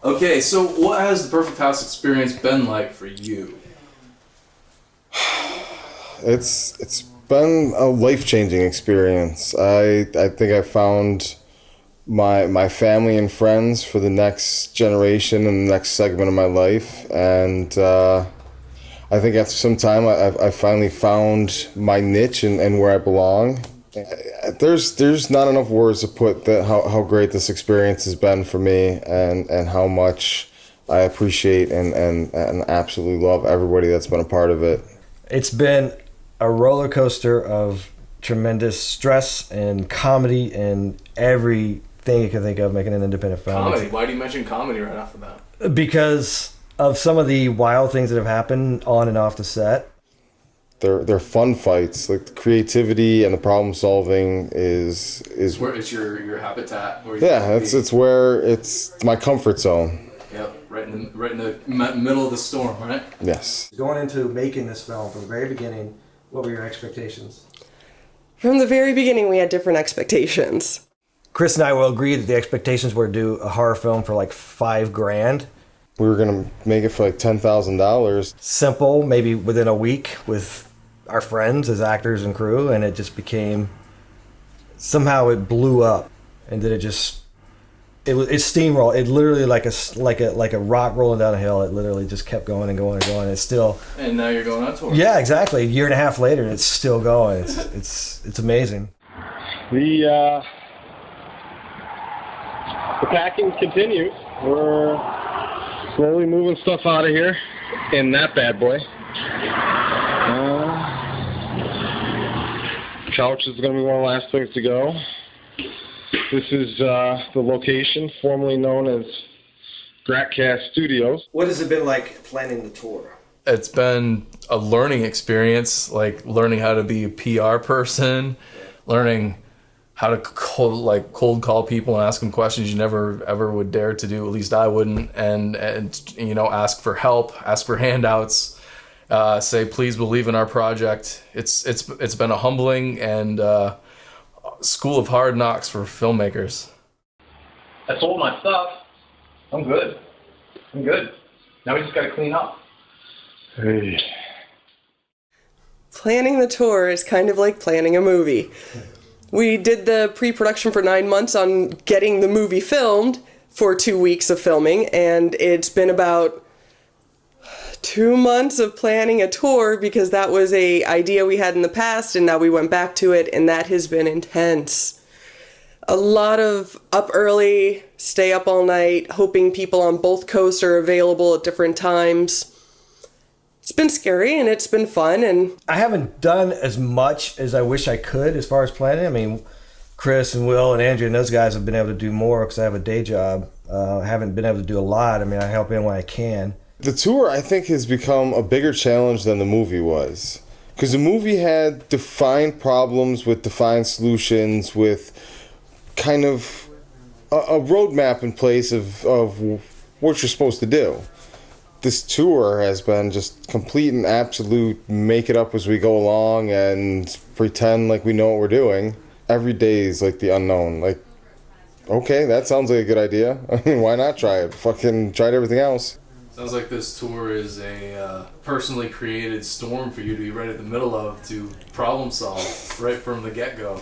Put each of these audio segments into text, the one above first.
Okay, so what has the Perfect House experience been like for you? It's been a life-changing experience. I think I found my family and friends for the next generation and the next segment of my life, and I think after some time I finally found my niche and where I belong. There's not enough words to put how great this experience has been for me, and how much I appreciate and absolutely love everybody that's been a part of it. It's been a roller coaster of tremendous stress and comedy and everything you can think of making an independent film. Comedy? Why do you mention comedy right off the bat? Because of some of the wild things that have happened on and off the set. They're fun fights. Like, the creativity and the problem solving is where it's your habitat. It's my comfort zone. Yep, right in the middle of the storm, right? Yes. Going into making this film from the very beginning, what were your expectations? From the very beginning, we had different expectations. Chris and I will agree that the expectations were to do a horror film for like $5,000. We were gonna make it for like $10,000. Simple, maybe within a week with our friends as actors and crew, and it just became, somehow it blew up, and then it steamrolled. It literally like a rock rolling down a hill. It literally just kept going and going and going. It's still. And now you're going on tour. Yeah, exactly. A year and a half later, and it's still going. It's amazing. The packing continues. We're slowly moving stuff out of here in that bad boy. Couch is going to be one of the last things to go. This is the location formerly known as Jackass Studios. What has it been like planning the tour? It's been a learning experience, like learning how to be a PR person, learning how to cold call people and ask them questions you never ever would dare to do. At least I wouldn't. And ask for help, ask for handouts, say please believe in our project. It's been a humbling and school of hard knocks for filmmakers. I sold my stuff. I'm good. Now we just got to clean up. Hey. Planning the tour is kind of like planning a movie. We did the pre-production for 9 months on getting the movie filmed for 2 weeks of filming, and it's been about 2 months of planning a tour because that was a idea we had in the past, and now we went back to it, and that has been intense. A lot of up early, stay up all night, hoping people on both coasts are available at different times. It's been scary and it's been fun, and I haven't done as much as I wish I could as far as planning. I mean, Chris and Will and Andrew and those guys have been able to do more because I have a day job. I haven't been able to do a lot. I mean, I help in when I can. The tour, I think, has become a bigger challenge than the movie was. Because the movie had defined problems with defined solutions, with kind of a roadmap in place of what you're supposed to do. This tour has been just complete and absolute make it up as we go along and pretend like we know what we're doing. Every day is like the unknown. Like, okay, that sounds like a good idea. I mean, why not try it? Fucking tried everything else. Sounds like this tour is a personally created storm for you to be right at the middle of to problem solve right from the get-go.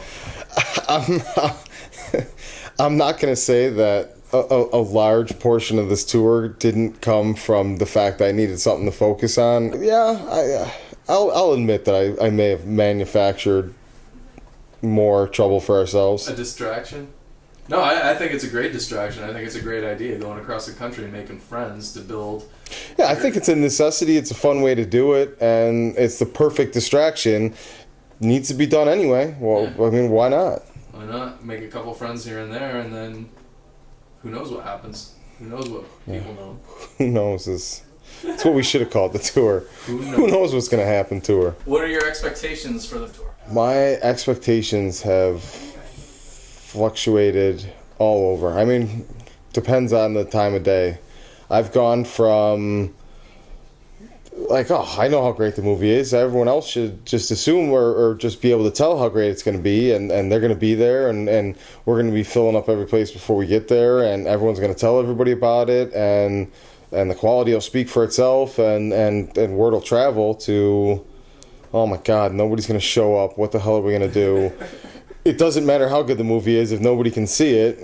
I'm not going to say that a large portion of this tour didn't come from the fact that I needed something to focus on. Yeah, I'll admit that I may have manufactured more trouble for ourselves. A distraction? No, I think it's a great distraction. I think it's a great idea, going across the country and making friends to build. Yeah, I think it's a necessity. It's a fun way to do it, and it's the perfect distraction. Needs to be done anyway. Well, yeah. I mean, why not? Why not? Make a couple friends here and there, and then who knows what happens? Who knows what people know? Who knows? It's what we should have called the tour. Who knows what's going to happen tour? What are your expectations for the tour? My expectations have fluctuated all over. I mean, depends on the time of day. I've gone from like, oh, I know how great the movie is. Everyone else should just assume or just be able to tell how great it's going to be, and they're going to be there, and we're going to be filling up every place before we get there, and everyone's going to tell everybody about it, and the quality will speak for itself, and word will travel to, oh my God, nobody's going to show up. What the hell are we going to do? It doesn't matter how good the movie is if nobody can see it,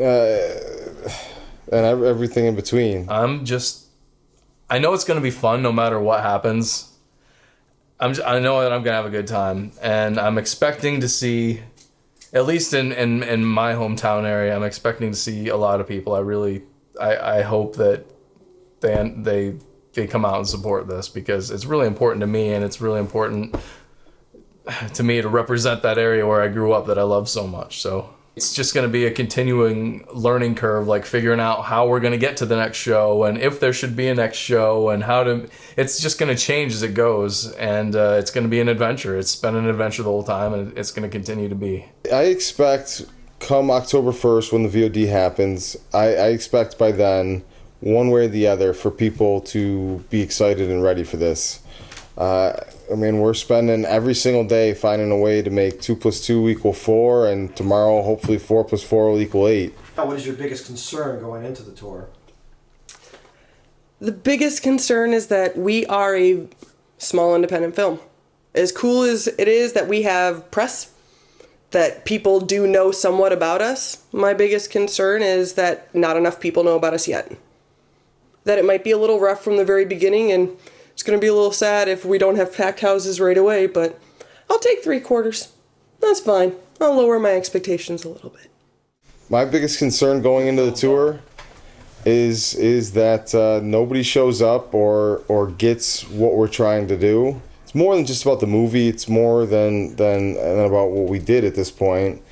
and everything in between. I know it's going to be fun no matter what happens. I know that I'm going to have a good time, and I'm expecting to see, at least in my hometown area, I'm expecting to see a lot of people. I hope that they come out and support this, because it's really important to me, and it's really important to me to represent that area where I grew up that I love so much. So it's just going to be a continuing learning curve, like figuring out how we're going to get to the next show, and if there should be a next show, and it's just going to change as it goes, and it's going to be an adventure. It's been an adventure the whole time, and it's going to continue to be. I expect come October 1st when the VOD happens, I expect by then, one way or the other, for people to be excited and ready for this. I mean, we're spending every single day finding a way to make 2 + 2 = 4, and tomorrow, hopefully, 4 + 4 will equal 8. What is your biggest concern going into the tour? The biggest concern is that we are a small independent film. As cool as it is that we have press, that people do know somewhat about us, my biggest concern is that not enough people know about us yet. That it might be a little rough from the very beginning, and it's going to be a little sad if we don't have packed houses right away, but I'll take 3/4. That's fine. I'll lower my expectations a little bit. My biggest concern going into the tour is that nobody shows up or gets what we're trying to do. It's more than just about the movie. It's more than about what we did at this point.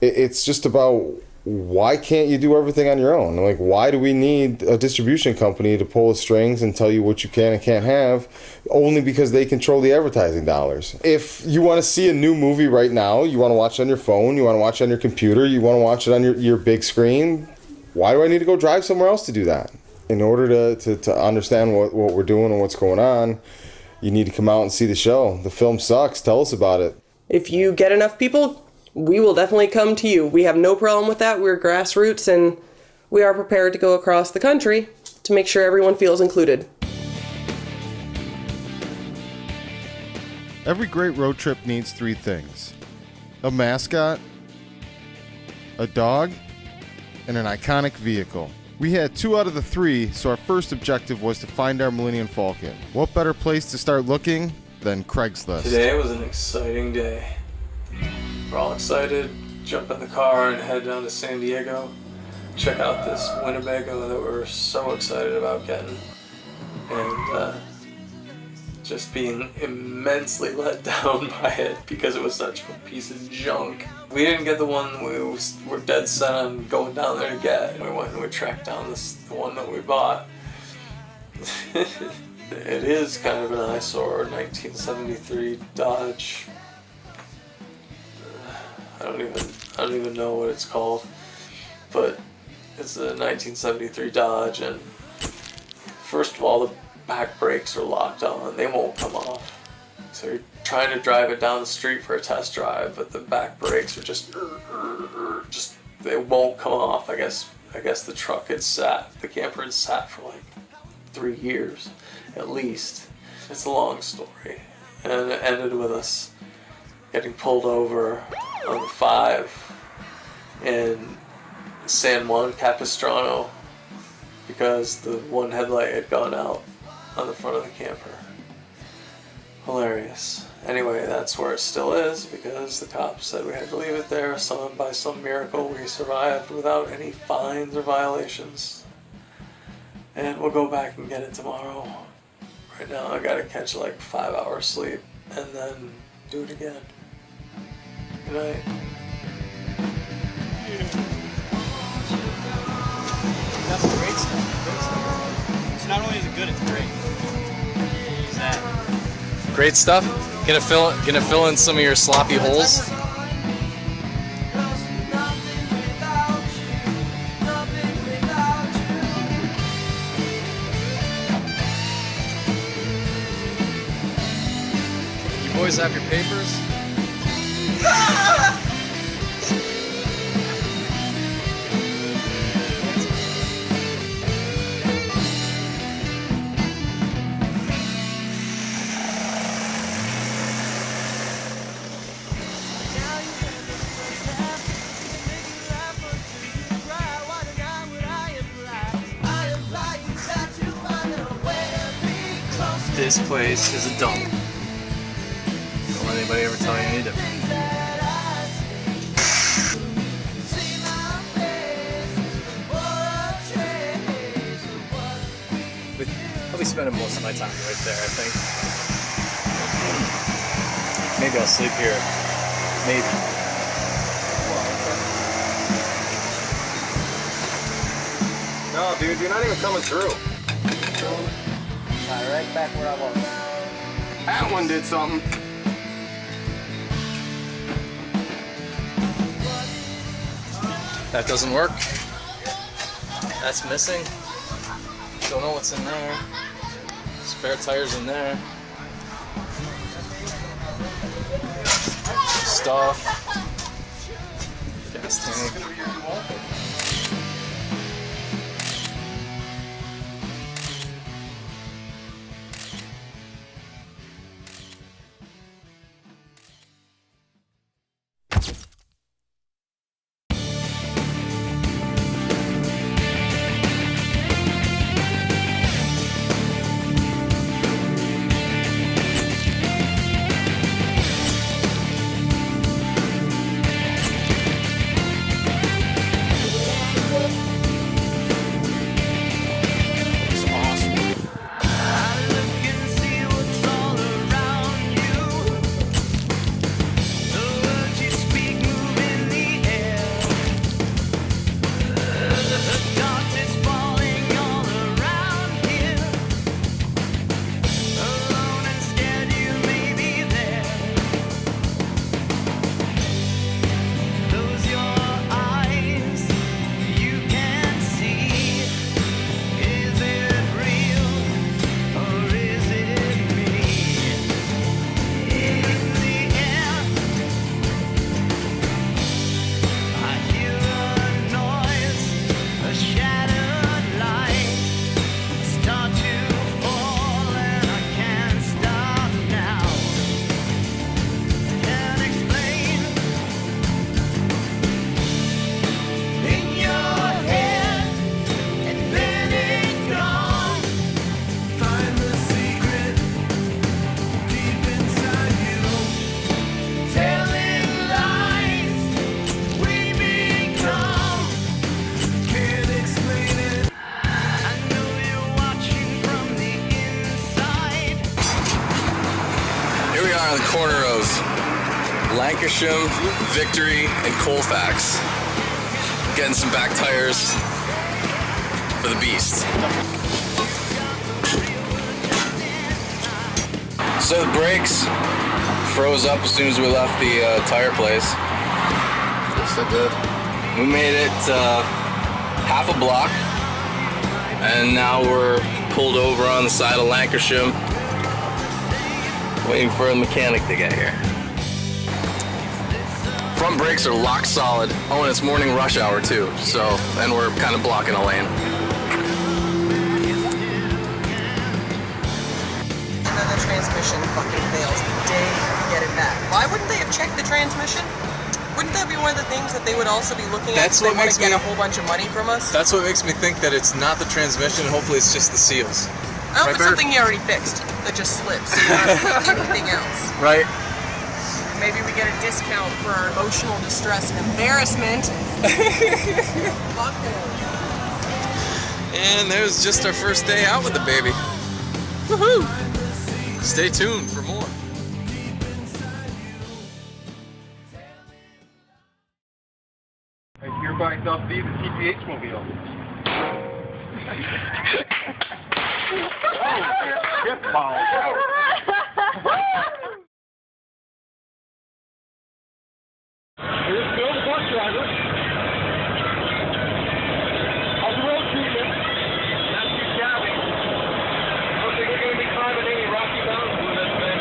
It's just about, why can't you do everything on your own? Like, why do we need a distribution company to pull the strings and tell you what you can and can't have, only because they control the advertising dollars? If you want to see a new movie right now, you want to watch it on your phone, you want to watch it on your computer, you want to watch it on your big screen, why do I need to go drive somewhere else to do that? In order to understand what we're doing and what's going on, you need to come out and see the show. The film sucks. Tell us about it. If you get enough people, we will definitely come to you. We have no problem with that. We're grassroots, and we are prepared to go across the country to make sure everyone feels included. Every great road trip needs 3 things: a mascot, a dog, and an iconic vehicle. We had 2 out of the 3, so our first objective was to find our Millennium Falcon. What better place to start looking than Craigslist? Today was an exciting day. We're all excited, jump in the car and head down to San Diego, check out this Winnebago that we're so excited about getting, and just being immensely let down by it because it was such a piece of junk. We didn't get the one we were dead set on going down there to get. We went and we tracked down the one that we bought. It is kind of an eyesore, 1973 Dodge. I don't even know what it's called, but it's a 1973 Dodge, and first of all, the back brakes are locked on. They won't come off. So you're trying to drive it down the street for a test drive, but the back brakes are just they won't come off. I guess the truck had sat, the camper had sat for like 3 years at least. It's a long story, and it ended with us getting pulled over on the 5 in San Juan Capistrano because the one headlight had gone out on the front of the camper. Hilarious. Anyway, that's where it still is because the cops said we had to leave it there. By some miracle, we survived without any fines or violations. And we'll go back and get it tomorrow. Right now, I gotta catch like 5 hours sleep and then do it again. Good night. That's great stuff. Great stuff. So not only is it good, it's great. Is that Great stuff. Gonna fill in some of your sloppy holes. always have your papers? This place is a dump. Don't let anybody ever tell you any different. I'll be spending most of my time right there, I think. Maybe I'll sleep here. Maybe. No, dude, you're not even coming through. Right back where I was. That one did something. That doesn't work. That's missing. Don't know what's in there. Spare tires in there. Stuff. Gas tank. On the corner of Lancashire, Victory, and Colfax. Getting some back tires for the beast. So the brakes froze up as soon as we left the tire place. Yes, it did. We made it half a block, and now we're pulled over on the side of Lancashire, waiting for a mechanic to get here. Front brakes are lock solid. Oh, and it's morning rush hour too, so, and we're kind of blocking a lane. And then the transmission fucking fails the day we get it back. Why wouldn't they have checked the transmission? Wouldn't that be one of the things that they would also be looking at? That's They what want makes to get me- a whole bunch of money from us. That's what makes me think that it's not the transmission. Hopefully it's just the seals. Oh, Right, but Bert? something you already fixed that just slips. So you're not paying anything else. Right? Maybe we get a discount for our emotional distress and embarrassment. Fuck it. And there's just our first day out with the baby. Woohoo! Stay tuned for more. I hereby dub thee the TPH mobile. Shit ball. Here's Bill, the bus driver. How's the road treatment? Not too shabby. Looks like we're going to be climbing any rocky mountains with this thing.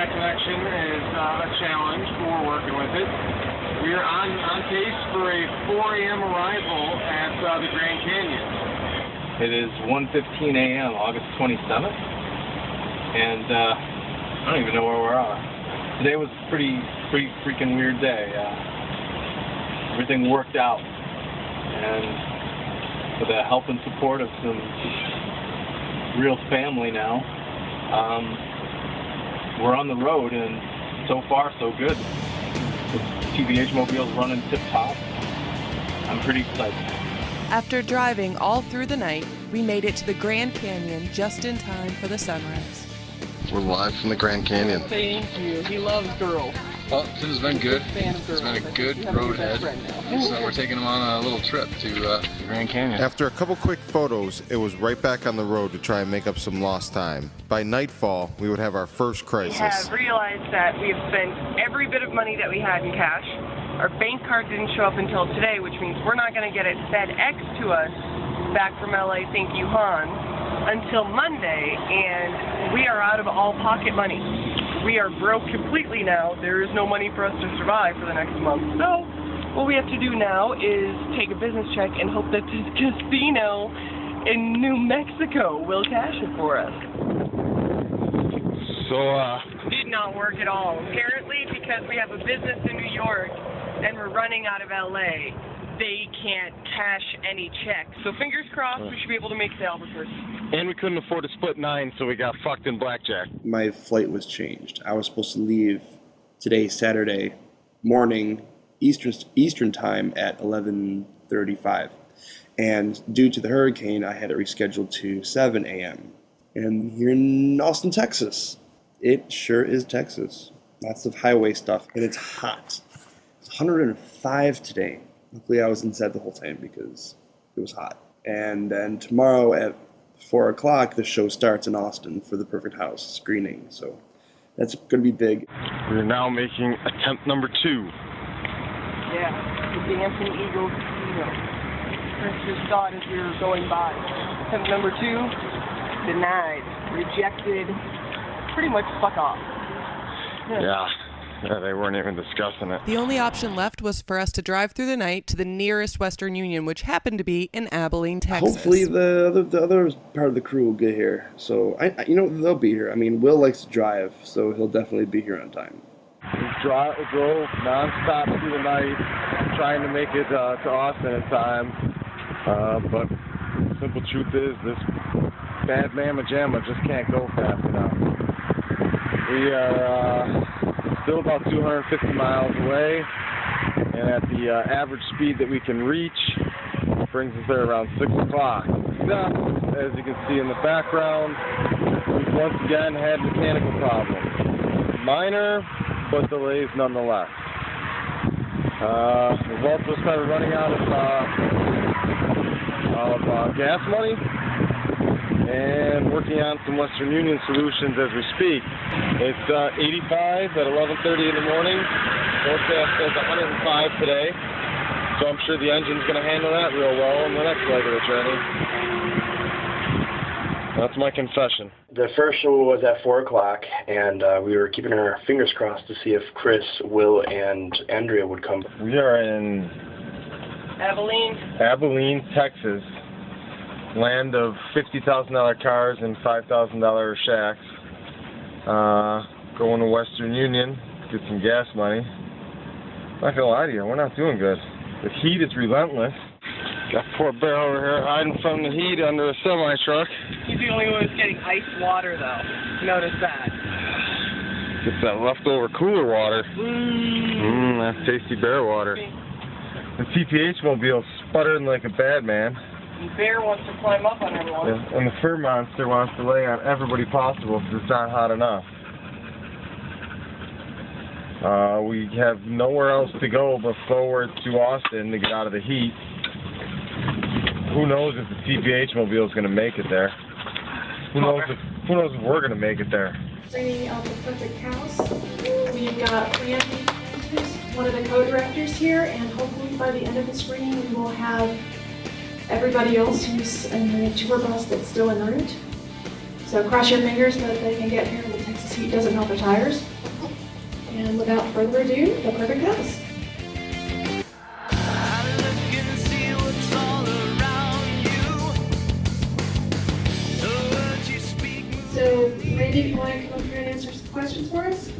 internet connection is a challenge, but we're working with it. We are on pace for a 4 a.m. arrival at the Grand Canyon. It is 1:15 a.m. August 27th, and I don't even know where we are. Today was a pretty freaking weird day. Everything worked out, and with the help and support of some real family now, we're on the road, and so far so good. The TPHmobile's running tip-top. I'm pretty excited. After driving all through the night, we made it to the Grand Canyon just in time for the sunrise. We're live from the Grand Canyon. Thank you. He loves girls. Well, Tim's been good. Fan of girls. He's been a good roadhead. So we're taking him on a little trip to the Grand Canyon. After a couple quick photos, it was right back on the road to try and make up some lost time. By nightfall, we would have our first crisis. We have realized that we've spent every bit of money that we had in cash. Our bank card didn't show up until today, which means we're not going to get it FedEx to us back from LA, thank you, Han, until Monday, and we are out of all pocket money. We are broke completely now. There is no money for us to survive for the next month. So what we have to do now is take a business check and hope that this casino in New Mexico will cash it for us. So, Did not work at all. Apparently, because we have a business in New York and we're running out of LA, they can't cash any checks. So fingers crossed, we should be able to make it to Albuquerque. and we couldn't afford to split 9, so we got fucked in blackjack. My flight was changed. I was supposed to leave today, Saturday morning, Eastern time at 11:35. And due to the hurricane, I had it rescheduled to 7 a.m. And here in Austin, Texas, it sure is Texas. Lots of highway stuff, and it's hot. It's 105 today. Luckily, I was inside the whole time because it was hot. And then tomorrow at 4 o'clock, the show starts in Austin for the Perfect House screening. So that's going to be big. We're now making attempt number 2. Yeah, the Dancing Eagle Casino. Chris just saw it as we were going by. Attempt number 2, denied, rejected, pretty much fuck off. Yeah, they weren't even discussing it. The only option left was for us to drive through the night to the nearest Western Union, which happened to be in Abilene, Texas. Hopefully the other part of the crew will get here. So, they'll be here. I mean, Will likes to drive, so he'll definitely be here on time. We drove non-stop through the night, trying to make it to Austin in time. But the simple truth is, this bad mamma jamma just can't go fast enough. We are still about 250 miles away, and at the average speed that we can reach, brings us there around 6 o'clock. Except, as you can see in the background, we've once again had mechanical problems. Minor, but delays nonetheless. We've also started running out of gas money, and working on some Western Union solutions as we speak. It's 85 at 11:30 in the morning. Forecast says 105 today, so I'm sure the engine's going to handle that real well on the next leg of the journey. That's my confession. The first show was at 4 o'clock, and we were keeping our fingers crossed to see if Chris, Will, and Andrea would come. We are in Abilene, Texas, land of $50,000 cars and $5,000 shacks. Going to Western Union, get some gas money. Not gonna lie to you, we're not doing good. The heat is relentless. Got poor Bear over here hiding from the heat under a semi-truck. He's the only one who's getting iced water, though. Notice that. Gets that leftover cooler water. That's tasty Bear water. The TPHmobile sputtering like a bad man. And Bear wants to climb up on everyone. Yeah, and the fur monster wants to lay on everybody possible because it's not hot enough. We have nowhere else to go but forward to Austin to get out of the heat. Who knows if the TPHmobile is going to make it there? Who knows if we're going to make it there? Screening of the Perfect House. We've got Randy, who's one of the co-directors here, and hopefully by the end of the screening we will have everybody else who's in the tour bus that's still en route. So cross your fingers that they can get here. The Texas heat doesn't help their tires. And without further ado, The Perfect House. So, Randy, you want to come up here and answer some questions for us?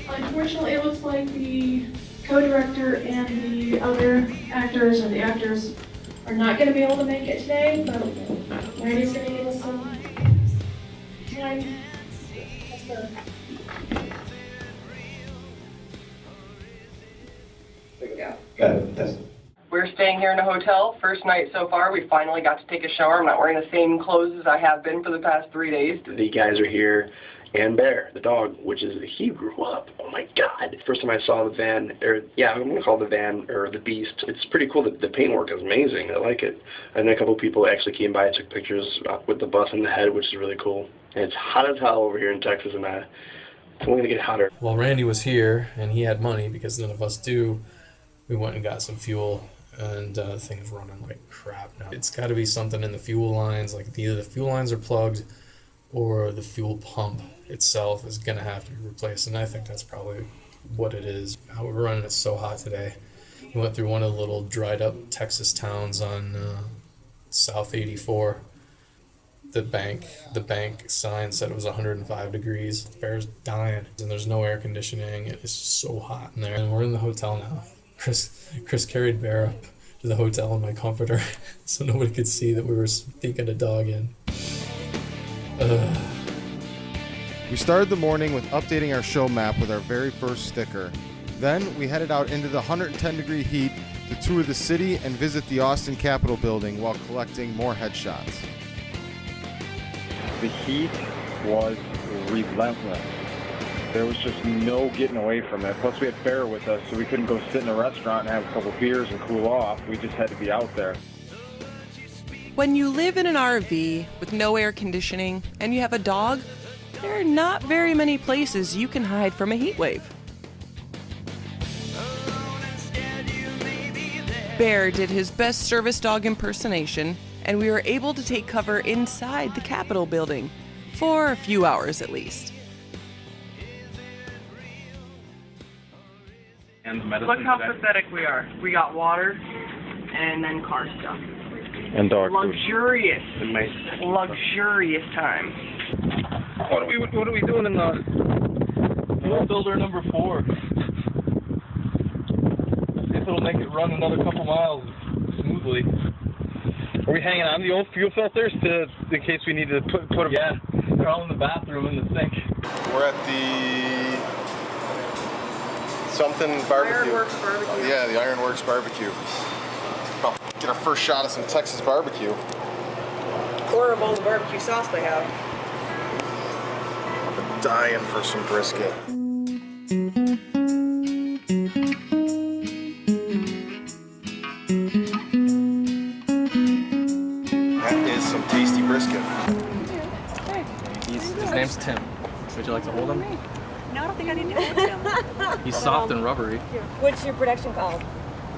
Unfortunately, it looks like the co-director and the other actors, or the actors, are not going to be able to make it today, but Randy's going to give us some time. There we go. Got it. We're staying here in a hotel. First night so far. We finally got to take a shower. I'm not wearing the same clothes as I have been for the past 3 days. The guys are here, and Bear, the dog, he grew up. Oh my God. First time I saw the van, I'm going to call it the van, or the Beast. It's pretty cool. The paintwork is amazing. I like it. And then a couple of people actually came by and took pictures with the bus in the head, which is really cool. And it's hot as hell over here in Texas, and it's only going to get hotter. While Randy was here, and he had money, because none of us do, we went and got some fuel. And the thing's running like crap now. It's got to be something in the fuel lines, like either the fuel lines are plugged or the fuel pump itself is going to have to be replaced. And I think that's probably what it is. How we're running it so hot today. We went through one of the little dried up Texas towns on South 84. The bank sign said it was 105 degrees. Bear's dying, and there's no air conditioning. It's just so hot in there. And we're in the hotel now. Chris carried Bear up to the hotel in my comforter so nobody could see that we were sneaking a dog in. We started the morning with updating our show map with our very first sticker. Then we headed out into the 110-degree heat to tour the city and visit the Austin Capitol building while collecting more headshots. The heat was relentless. There was just no getting away from it. Plus, we had Bear with us, so we couldn't go sit in a restaurant and have a couple beers and cool off. We just had to be out there. When you live in an RV with no air conditioning and you have a dog, there are not very many places you can hide from a heat wave. Bear did his best service dog impersonation, and we were able to take cover inside the Capitol building for a few hours at least. Look how pathetic we are. We got water and then car stuff. And dog food. Luxurious time. What are we doing in the fuel builder number 4? See if it'll make it run another couple miles smoothly. Are we hanging on the old fuel filters in case we need to put them? Yeah, they're all in the bathroom in the sink. We're at the something barbecue. Ironworks barbecue. Yeah, the Ironworks barbecue. Oh, get our first shot of some Texas barbecue. Or of all the barbecue sauce they have. I'm dying for some brisket. That is some tasty brisket. His name's Tim. Would you like to hold him? No, I don't think I need to hold him. He's soft and rubbery. What's your production called?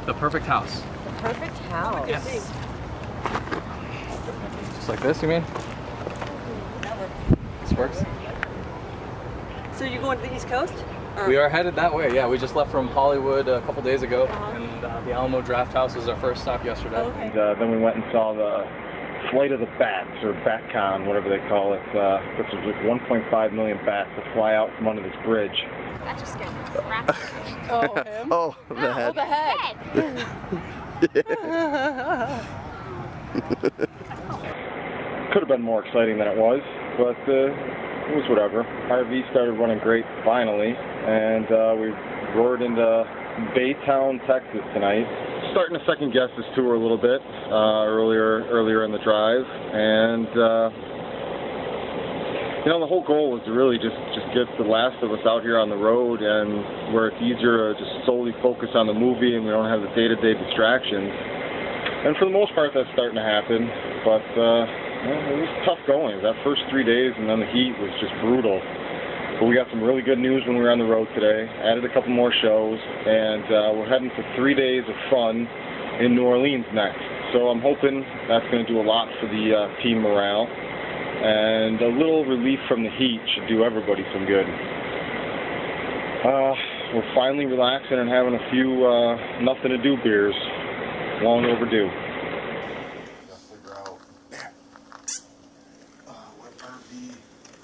The Perfect House. The Perfect House. Yes. Just like this, you mean? This works. So you're going to the East Coast? Or? We are headed that way, yeah. We just left from Hollywood a couple days ago, and the Alamo Draft House was our first stop yesterday. Oh, okay. And then we went and saw the Flight of the Bats, or BatCon, whatever they call it, which is like 1.5 million bats that fly out from under this bridge. That just scared the crap out of me. Oh, him? Oh, the head. Oh, the head. Could have been more exciting than it was, but it was whatever. RV started running great finally, and we roared into Baytown, Texas tonight. Starting to second guess this tour a little bit earlier in the drive, and the whole goal was to really just get the last of us out here on the road, and where it's easier to just solely focus on the movie and we don't have the day-to-day distractions. And for the most part, that's starting to happen, but it was tough going. That first 3 days and then the heat was just brutal. But we got some really good news when we were on the road today. Added a couple more shows, and we're heading for 3 days of fun in New Orleans next. So I'm hoping that's going to do a lot for the team morale. and a little relief from the heat should do everybody some good. We're finally relaxing and having a few nothing to do beers. Long overdue. Gotta figure out what RV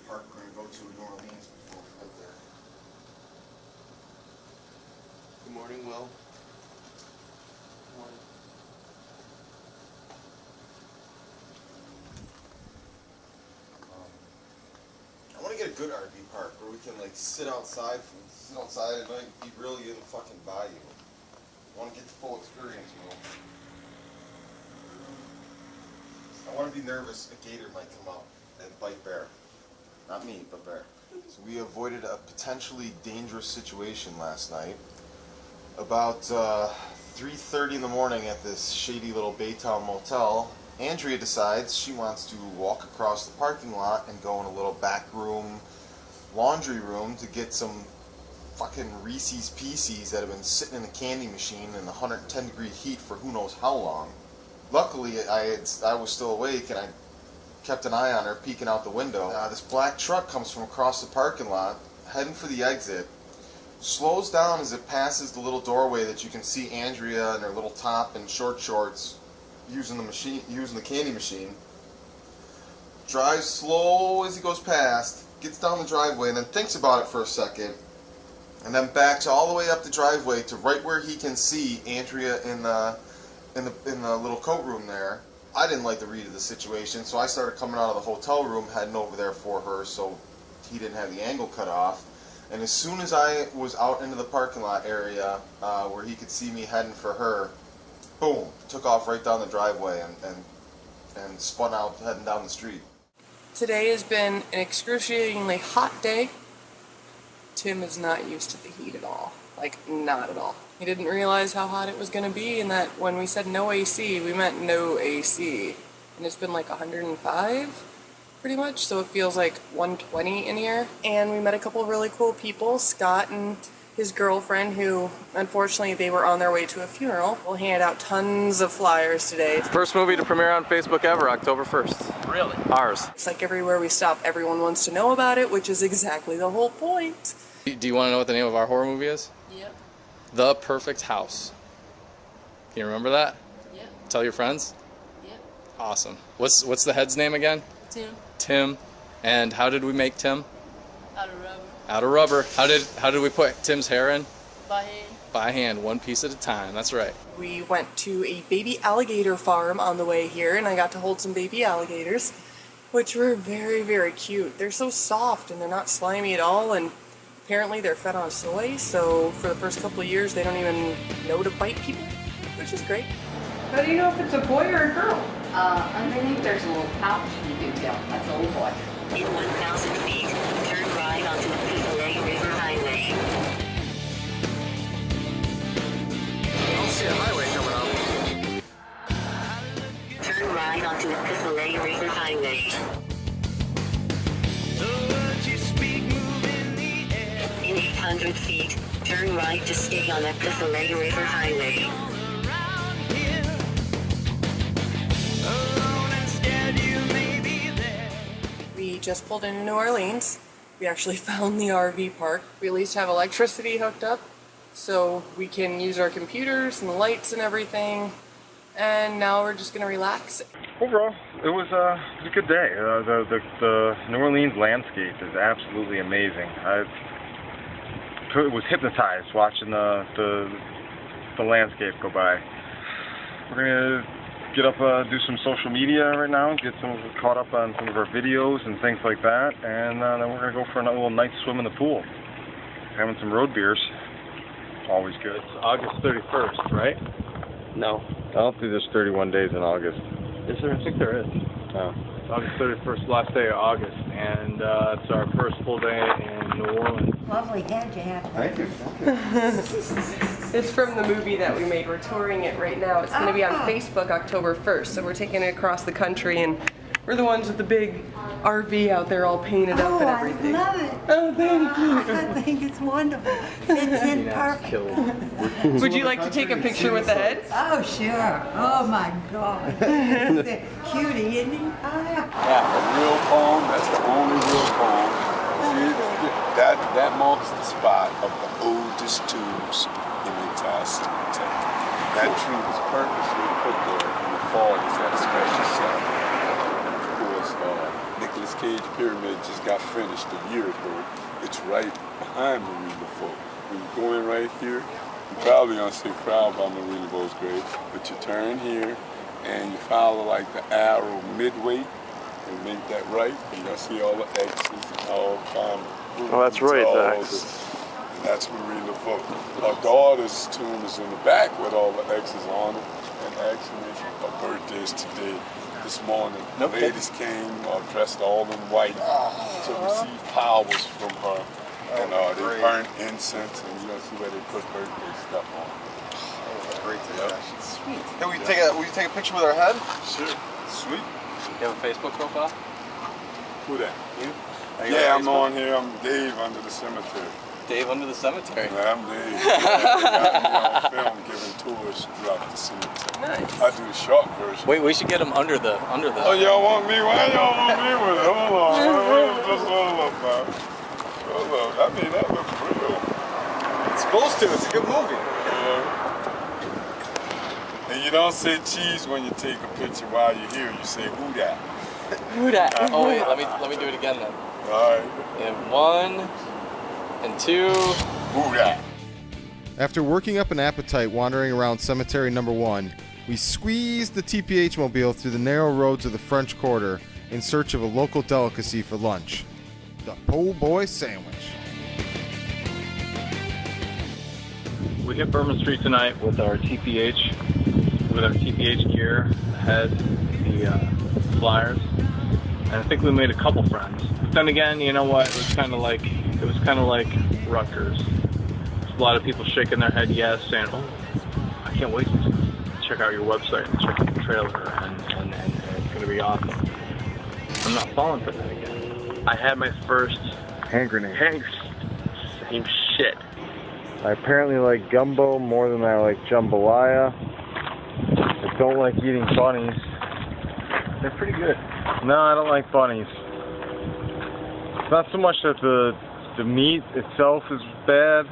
park we're gonna go to in New Orleans before we head there. Good morning, Will. Good morning. I want to get a good RV park where we can like sit outside and like be really in the fucking bayou. I want to get the full experience, you know. I want to be nervous a gator might come up and bite Bear. Not me, but Bear. So we avoided a potentially dangerous situation last night. About 3:30 in the morning at this shady little Baytown motel, Andrea decides she wants to walk across the parking lot and go in a little back room, laundry room to get some fucking Reese's Pieces that have been sitting in the candy machine in 110-degree heat for who knows how long. Luckily, I was still awake and I kept an eye on her peeking out the window. This black truck comes from across the parking lot, heading for the exit, slows down as it passes the little doorway that you can see Andrea in her little top and short shorts using the candy machine. Drives slow as he goes past, gets down the driveway, and then thinks about it for a second, and then backs all the way up the driveway to right where he can see Andrea in the little coat room there. I didn't like the read of the situation, so I started coming out of the hotel room, heading over there for her, so he didn't have the angle cut off. And as soon as I was out into the parking lot area where he could see me heading for her, boom, took off right down the driveway and spun out heading down the street. Today has been an excruciatingly hot day. Tim is not used to the heat at all. Like, not at all. He didn't realize how hot it was going to be, and that when we said no AC, we meant no AC. And it's been like 105, pretty much, so it feels like 120 in here. And we met a couple of really cool people, Scott and his girlfriend, who, unfortunately, they were on their way to a funeral. We'll hand out tons of flyers today. First movie to premiere on Facebook ever, October 1st. Really? Ours. It's like everywhere we stop, everyone wants to know about it, which is exactly the whole point. Do you want to know what the name of our horror movie is? Yep. The Perfect House. Can you remember that? Yep. Tell your friends? Yep. Awesome. What's the head's name again? Tim. Tim. And how did we make Tim? Out of rubber. Out of rubber. How did we put Tim's hair in? By hand. By hand, one piece at a time. That's right. We went to a baby alligator farm on the way here, and I got to hold some baby alligators, which were very, very cute. They're so soft and they're not slimy at all, and apparently they're fed on soy, so for the first couple of years they don't even know to bite people, which is great. How do you know if it's a boy or a girl? Underneath there's a little pouch you can tell. That's a little boy. In 1,000 feet, turn right onto the Felissa River Highway. I'll see a highway coming up. Turn right onto the Felissa River Highway. In 800 feet, turn right to stay on the Felissa River Highway. We just pulled into New Orleans. We actually found the RV park. We at least have electricity hooked up, so we can use our computers and the lights and everything. And now we're just gonna relax. Overall, it was a good day. The New Orleans landscape is absolutely amazing. I was hypnotized watching the landscape go by. We're gonna get up, do some social media right now, get caught up on some of our videos and things like that, and then we're gonna go for a little night swim in the pool, having some road beers. Always good. It's August 31st, right? No, I don't think there's 31 days in August. Is there? I think there is. Oh. It's August 31st, last day of August, and it's our first full day in New Orleans. Lovely head you have. Thank you. It's from the movie that we made. We're touring it right now. It's going to be on Facebook October 1st, so we're taking it across the country, and We're the ones with the big RV out there all painted up and everything. I love it. Oh, thank you. I think it's wonderful. It's in perfect. Would you like to take a picture with the head? Oh, sure. Oh, my God. He's a cutie, isn't he? Yeah, the real poem, that's the only real poem. See, that marks the spot of the oldest tombs in the entire cemetery. That tree was purposely put there in the 40s at a special site. Nicolas Cage Pyramid just got finished a year ago. It's right behind Marie Laveau. When you go in right here, you're probably gonna see a crowd by Marie Laveau's grave, but you turn here and you follow like the arrow midway and make that right, and you'll see all the X's and all kind of. Oh, that's right, the X's. And that's Marie Laveau. Her daughter's tomb is in the back with all the X's on it, and actually her birthday is today. This morning, ladies came dressed all in white to receive powers from her, and they burned incense, and you're gonna see where they put birthday stuff on. That's great to hear. Sweet. Hey, will you take a picture with our head? Sure. Sweet. You have a Facebook profile? Who that? You? Yeah, I'm on here. I'm Dave under the cemetery. Dave under the cemetery. Yeah, I'm Dave. I'm on film giving tours throughout the cemetery. Nice. I do the short version. Wait, we should get him under the. Oh, y'all want me? Why y'all want me with it? Hold on. Just hold up, man. Hold up. I mean, that looks real. It's supposed to. It's a good movie. And you don't say cheese when you take a picture while you're here. You say who that? Who that? Oh wait, let me do it again then. All right. And 1 and 2. Who that? After working up an appetite wandering around cemetery number 1, we squeezed the TPH mobile through the narrow roads of the French Quarter in search of a local delicacy for lunch, the po' boy sandwich. We hit Bourbon Street tonight with our TPH gear, the head, the flyers, and I think we made a couple friends. But then again, you know what? It was kind of like Rutgers. A lot of people shaking their head yes, saying, "Oh, I can't wait to check out your website and check out the trailer, and it's going to be awesome." I'm not falling for that again. I had my first hand grenade. Same shit. I apparently like gumbo more than I like jambalaya. I don't like eating bunnies. They're pretty good. No, I don't like bunnies. It's not so much that the meat itself is bad,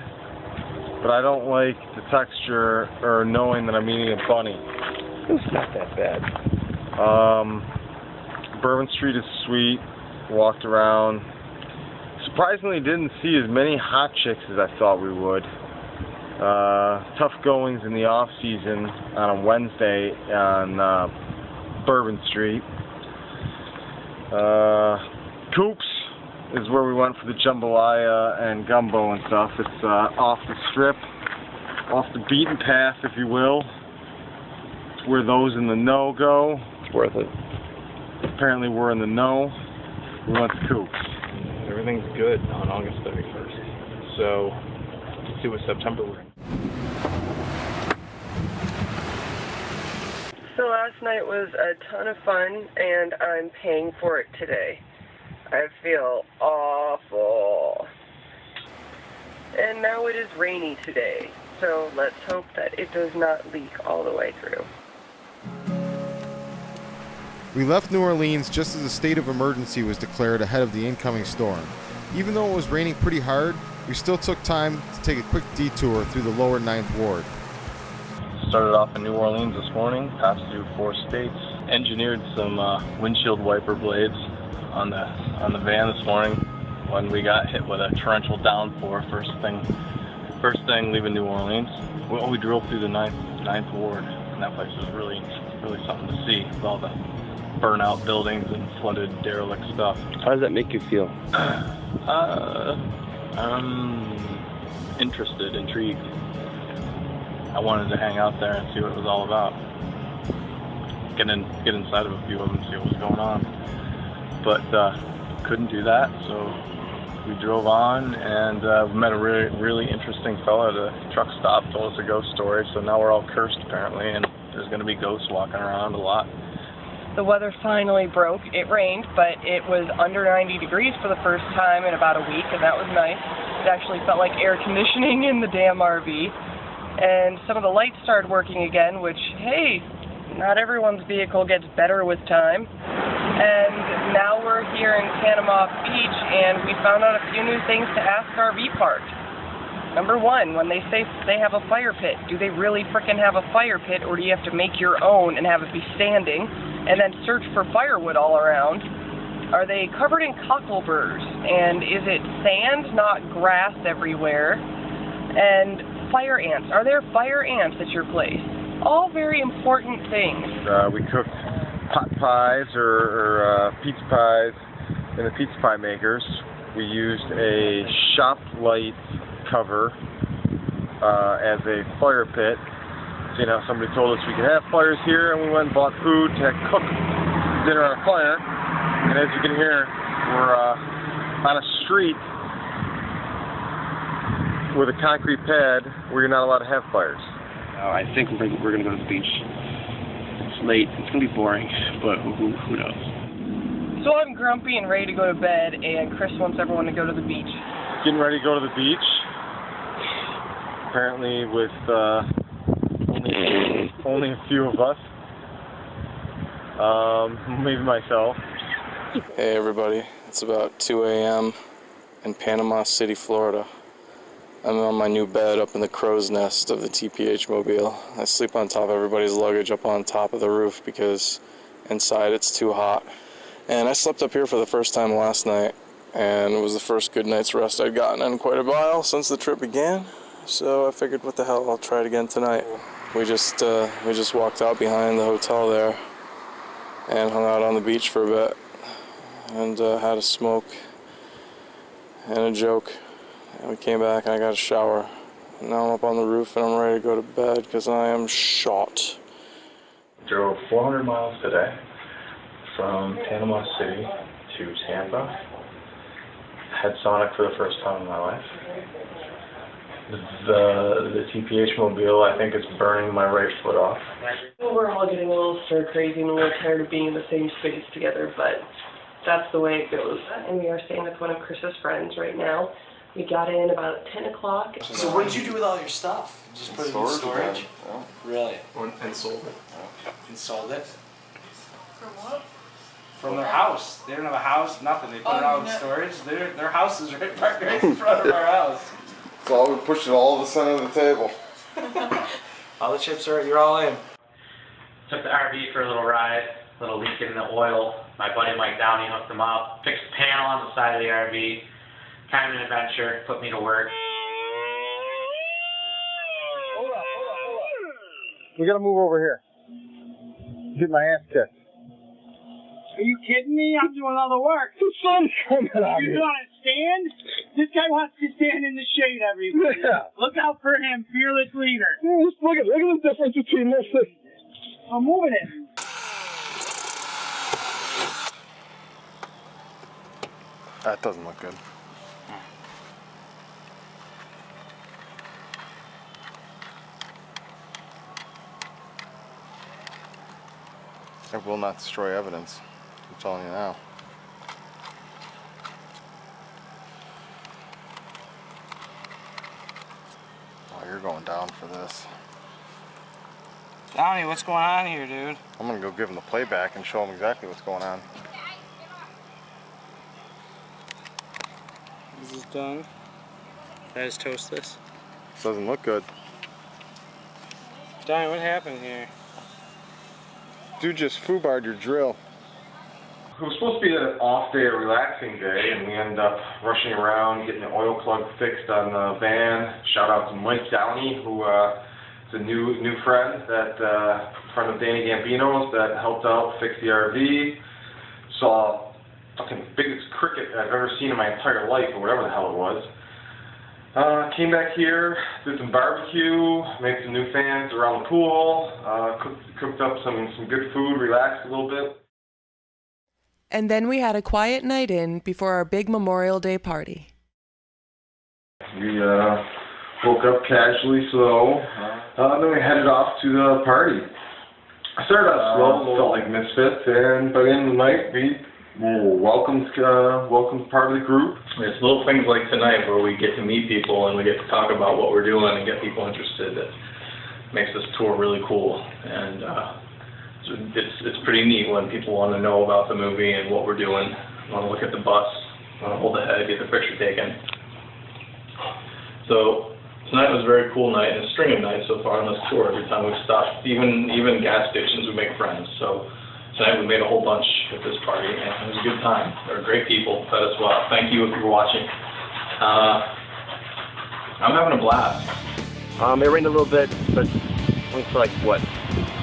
but I don't like the texture or knowing that I'm eating a bunny. It's not that bad. Bourbon Street is sweet. Walked around. Surprisingly, didn't see as many hot chicks as I thought we would. Tough goings in the off season on a Wednesday on Bourbon Street. Coops is where we went for the jambalaya and gumbo and stuff. It's off the strip, off the beaten path, if you will. It's where those in the know go. It's worth it. Apparently we're in the know. We went to Coops. Everything's good on August 31st. So let's see what September we're in. So last night was a ton of fun, and I'm paying for it today. I feel awful. And now it is rainy today, so let's hope that it does not leak all the way through. We left New Orleans just as a state of emergency was declared ahead of the incoming storm. Even though it was raining pretty hard, we still took time to take a quick detour through the lower 9th Ward. Started off in New Orleans this morning, passed through 4 states, engineered some windshield wiper blades on the van this morning when we got hit with a torrential downpour first thing leaving New Orleans. We drove through the 9th Ward, and that place was really something to see with all the burnout buildings and flooded derelict stuff. How does that make you feel? Interested, intrigued. I wanted to hang out there and see what it was all about. Get inside of a few of them and see what was going on. But couldn't do that, so we drove on and we met a really interesting fella at a truck stop, told us a ghost story, so now we're all cursed apparently, and there's going to be ghosts walking around a lot. The weather finally broke. It rained, but it was under 90 degrees for the first time in about a week, and that was nice. It actually felt like air conditioning in the damn RV. And some of the lights started working again, which, hey, not everyone's vehicle gets better with time. And now we're here in Panama Beach, and we found out a few new things to ask RV parks. Number one, when they say they have a fire pit, do they really frickin' have a fire pit, or do you have to make your own and have it be standing, and then search for firewood all around? Are they covered in cockleburrs, and is it sand, not grass everywhere? And fire ants, are there fire ants at your place? All very important things. We cooked pot pies or pizza pies in the pizza pie makers. We used a shop light cover as a fire pit. So, somebody told us we could have fires here, and we went and bought food to cook dinner on a fire. And as you can hear, we're on a street with a concrete pad where you're not allowed to have fires. I think we're going to go to the beach. It's late. It's going to be boring, but who knows? So I'm grumpy and ready to go to bed, and Chris wants everyone to go to the beach. Getting ready to go to the beach. Apparently with only a few of us. Maybe myself. Hey everybody, it's about 2 a.m. in Panama City, Florida. I'm on my new bed up in the crow's nest of the TPH mobile. I sleep on top of everybody's luggage up on top of the roof because inside it's too hot. And I slept up here for the first time last night, and it was the first good night's rest I'd gotten in quite a while since the trip began. So I figured, what the hell, I'll try it again tonight. We just walked out behind the hotel there and hung out on the beach for a bit and had a smoke and a joke. And we came back and I got a shower. And now I'm up on the roof and I'm ready to go to bed because I am shot. Drove 400 miles today from Panama City to Tampa. Had Sonic for the first time in my life. The TPH mobile, I think, is burning my right foot off. Well, we're all getting a little stir crazy and a little tired of being in the same space together, but that's the way it goes. And we are staying with one of Chris's friends right now. We got in about 10 o'clock. So what did you do with all your stuff? Just put it in storage? Yeah. Really? And sold it. And sold it? For what? From their house. They don't have a house, nothing. They put it all in storage. Their house is right in front of our house. So we pushed it all to the center of the table. All the chips are, you're all in. Took the RV for a little ride, little leak in the oil. My buddy Mike Downey hooked them up. Fixed a panel on the side of the RV. Kind of an adventure, put me to work. Hold up. We gotta move over here. Get my ass kicked. Are you kidding me? I'm doing all the work. The sun's coming out You here. want to stand? This guy wants to stand in the shade every week. Yeah. Look out for him, fearless leader. Just look at the difference between this thing. I'm moving it. That doesn't look good. It will not destroy evidence. I'm telling you now. Oh, you're going down for this. Downey, what's going on here, dude? I'm gonna go give him the playback and show him exactly what's going on. This is done. Can I just toast this? Doesn't look good. Downey, what happened here? Dude just foobarred your drill. It was supposed to be an off day, a relaxing day, and we ended up rushing around, getting the oil plug fixed on the van. Shout out to Mike Downey, who is a new friend, friend of Danny Gambino's, that helped out fix the RV. Saw fucking biggest cricket I've ever seen in my entire life, or whatever the hell it was. Came back here, did some barbecue, made some new fans around the pool, cooked up some good food, relaxed a little bit. And then we had a quiet night in before our big Memorial Day party. We woke up casually, so then we headed off to the party. I started out slow, felt like misfits, and by the end of the night, we were welcomed part of the group. It's little things like tonight where we get to meet people and we get to talk about what we're doing and get people interested that makes this tour really cool. And it's pretty neat when people want to know about the movie and what we're doing, want to look at the bus, want to hold the head, get the picture taken. So tonight was a very cool night and a string of nights so far on this tour. Every time we stopped, even gas stations, we make friends. So tonight we made a whole bunch at this party, and it was a good time. They were great people, fed us well. Thank you if you were watching. I'm having a blast. It rained a little bit, but only for like, what,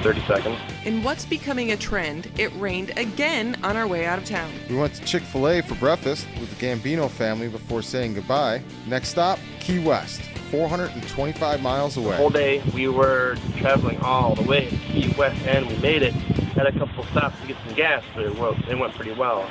30 seconds? In what's becoming a trend, it rained again on our way out of town. We went to Chick-fil-A for breakfast with the Gambino family before saying goodbye. Next stop, Key West, 425 miles away. The whole day we were traveling all the way to Key West, and we made it. Had a couple stops to get some gas, but it went pretty well.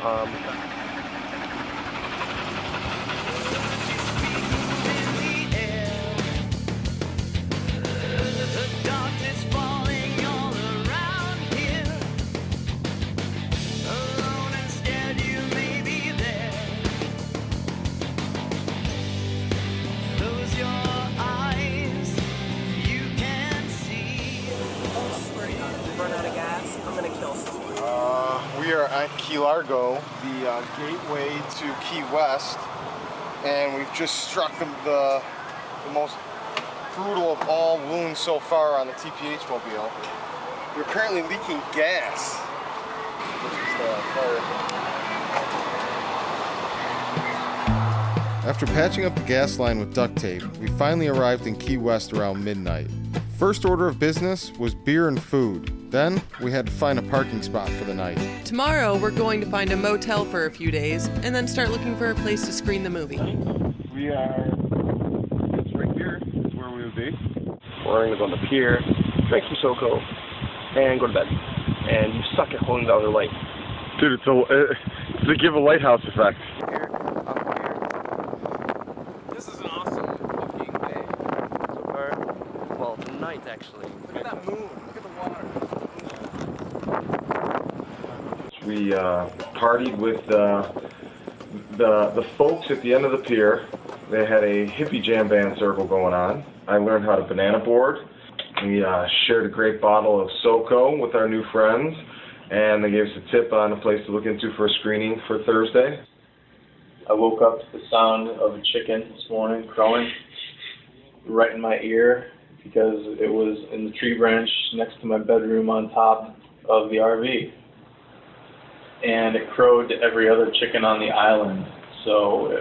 We are at Key Largo, the gateway to Key West, and we've just struck the most brutal of all wounds so far on the TPH mobile. We're apparently leaking gas, which is the fire. After patching up the gas line with duct tape, we finally arrived in Key West around midnight. First order of business was beer and food. Then, we had to find a parking spot for the night. Tomorrow, we're going to find a motel for a few days, and then start looking for a place to screen the movie. We are, it's right here, is where we would be. We're going to go on the pier, drink some SoCo, and go to bed. And you suck at holding down the light. Dude, it's to give a lighthouse effect. This is an awesome fucking day. So far, well, tonight actually. Look at that moon. Look at the water. We partied with the folks at the end of the pier. They had a hippie jam band circle going on. I learned how to banana board. We shared a great bottle of SoCo with our new friends, and they gave us a tip on a place to look into for a screening for Thursday. I woke up to the sound of a chicken this morning crowing right in my ear because it was in the tree branch next to my bedroom on top of the RV. And it crowed to every other chicken on the island. So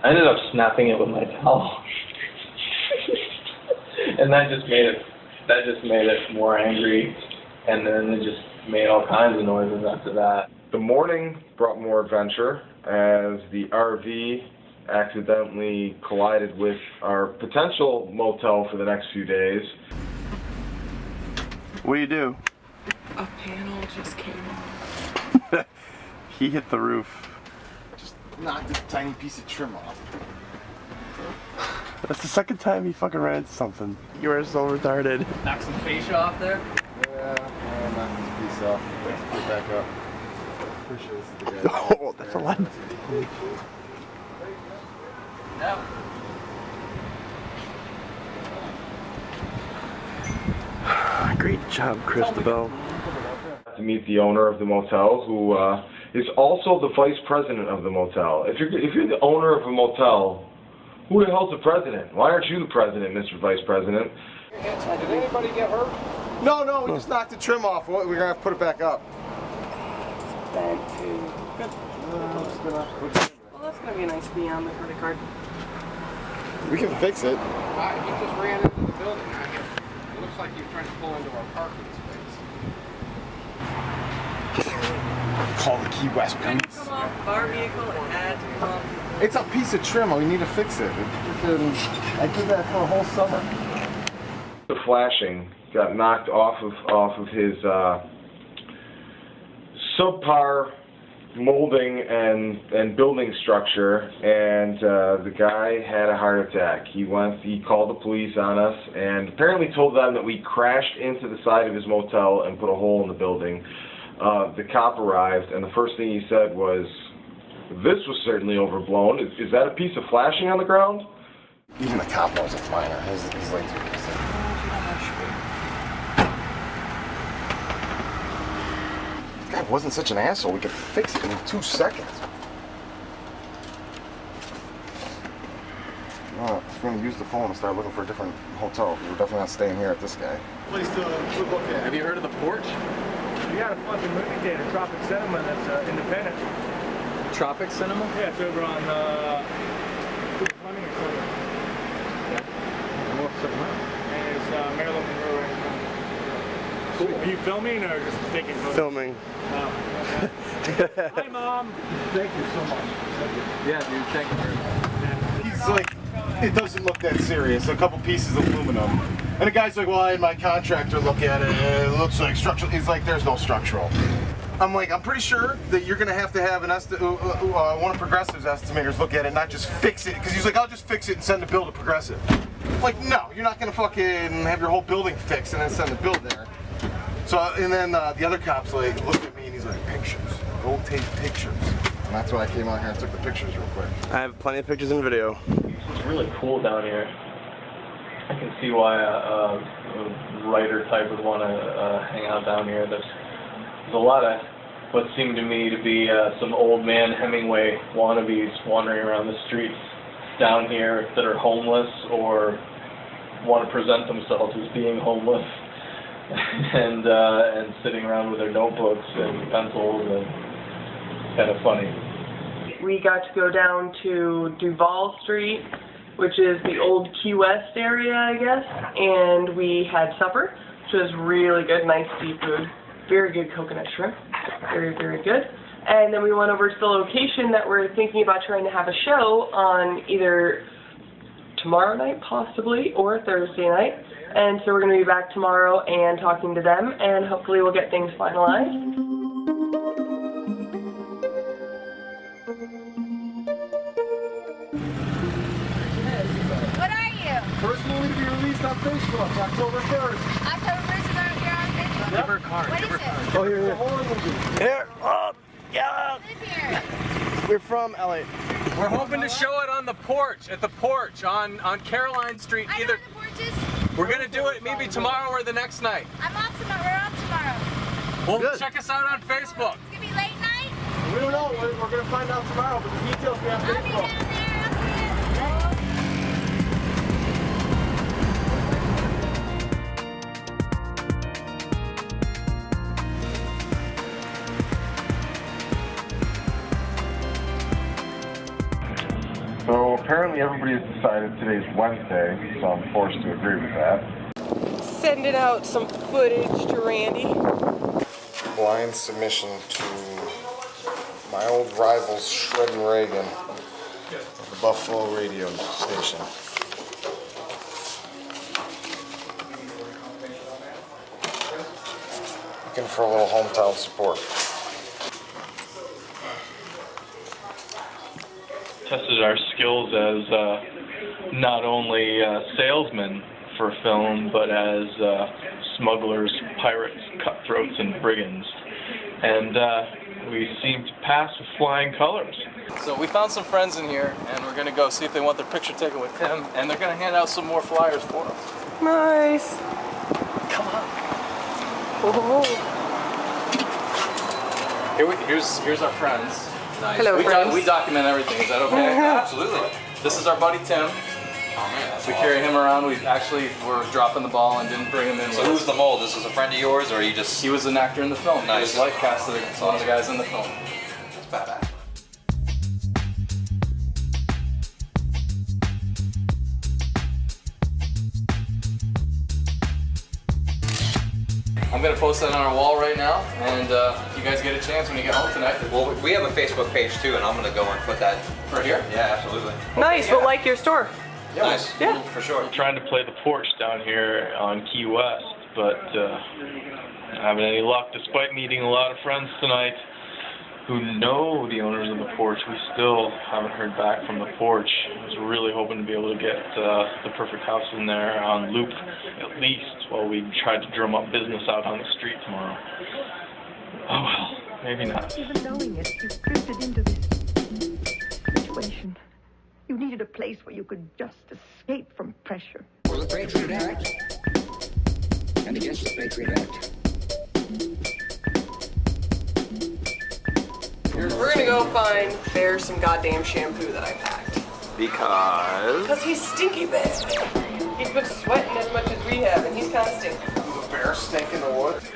I ended up snapping it with my towel. And that just made it more angry, and then it just made all kinds of noises after that. The morning brought more adventure as the RV accidentally collided with our potential motel for the next few days. What do you do? A panel just came off. He hit the roof. Just knocked a tiny piece of trim off. That's the second time he fucking ran into something. You are so retarded. Knock some fascia off there. Yeah, I'll knock this piece off. Let's put it back up. Pretty sure this is the guy. Oh, that's a lot. Yeah. Great job, Christabel. To meet the owner of the motel, who is also the vice president of the motel. If you're the owner of a motel, who the hell's the president? Why aren't you the president, Mr. Vice President? Did anybody get hurt? No, we just knocked the trim off. We're gonna have to put it back up. Well, that's gonna be nice to be on the credit card. We can fix it. He just ran into the building. It looks like he's trying to pull into our parking space. Call the Key West police. Come off of our vehicle, it had to come off. It's a piece of trim. We need to fix it. I did that for a whole summer. The flashing got knocked off of his subpar molding and building structure, and the guy had a heart attack. He called the police on us, and apparently told them that we crashed into the side of his motel and put a hole in the building. The cop arrived, and the first thing he said was, "This was certainly overblown. Is that a piece of flashing on the ground?" Even the cop knows it's minor. He's like, this guy wasn't such an asshole. We could fix it in 2 seconds. Well, if we're going to use the phone and start looking for a different hotel, we're definitely not staying here at this guy. Place to look at. Have you heard of the Porch? We got a fucking movie theater, Tropic Cinema, that's independent. Tropic Cinema? Yeah, it's over on Fleming or something. And it's Maryland Monroe right in front. Cool. Are you filming or just taking photos? Filming. Oh, okay. Hi, Mom. Thank you so much. Thank you. Yeah, dude, thank you very much. He's like, it doesn't look that serious. A couple pieces of aluminum. And the guy's like, well, I had my contractor look at it. It looks like structural. He's like, there's no structural. I'm like, I'm pretty sure that you're going to have one of Progressive's estimators look at it, not just fix it. Because he's like, I'll just fix it and send the bill to Progressive. I'm like, no, you're not going to fucking have your whole building fixed and then send the bill there. So, and then the other cop's like, looked at me and he's like, pictures. Go take pictures. And that's when I came out here and took the pictures real quick. I have plenty of pictures and video. It's really cool down here. I can see why a writer type would want to hang out down here. There's a lot of what seemed to me to be some old man Hemingway wannabes wandering around the streets down here that are homeless or want to present themselves as being homeless and sitting around with their notebooks and pencils, and it's kind of funny. We got to go down to Duval Street, which is the old Key West area, I guess, and we had supper, which was really good, nice seafood, very good coconut shrimp, very, very good. And then we went over to the location that we're thinking about trying to have a show on either tomorrow night, possibly, or Thursday night. And so we're going to be back tomorrow and talking to them, and hopefully we'll get things finalized. What are you? First movie to be released on Facebook, October 1st. October 1st, you're on Facebook? Give her a card. What Give her is a card. it? Oh, here, here. Horror movie. Here, up, yeah. Live here. We're from LA. We're hoping to show it on the porch, at the porch on Caroline Street. I know Either the porches. we're gonna do it maybe tomorrow or the next night. I'm off tomorrow. We're off tomorrow. Well, Good. check us out on Facebook. It's gonna be late night. We don't know. We're going to find out tomorrow, but the details we have I'll be Facebook. down there. I'll see you. So apparently everybody has decided today's Wednesday, so I'm forced to agree with that. Sending out some footage to Randy. Blind submission to my old rivals, Shred and Reagan, of the Buffalo radio station. Looking for a little hometown support. Tested our skills as not only salesmen for film, but as smugglers, pirates, cutthroats, and brigands. And we seem to pass with flying colors. So we found some friends in here, and we're gonna go see if they want their picture taken with Tim, and they're gonna hand out some more flyers for us. Nice. Come on. Oh. Here's our friends. Nice. Hello, friends. We document everything. Is that okay? Absolutely. This is our buddy Tim. Oh man, that's We awesome. carry him around. We actually were dropping the ball and didn't bring him in. So with who's us. the mold? This is a friend of yours, or are you just? He was an actor in the film. Nice. He was life casted as one of the guys in the film. That's badass. I'm gonna post that on our wall right now, and if you guys get a chance when you get home tonight. Well, we have a Facebook page too, and I'm gonna go and put that right here. Yeah, absolutely. Nice, but like your store. Nice. Yeah. For sure. I'm trying to play the porch down here on Key West, but not having any luck despite meeting a lot of friends tonight. who know the owners of the porch. We still haven't heard back from the porch. I was really hoping to be able to get the perfect house in there on loop, at least, while we tried to drum up business out on the street tomorrow. Oh well, maybe not. Even knowing it, you drifted into this situation. You needed a place where you could just escape from pressure. For the Patriot Act and against the Patriot Act. We're gonna go find Bear some goddamn shampoo that I packed. Because He's stinky bad. He's been sweating as much as we have, and he's kind of stinky. The bear stink in the woods.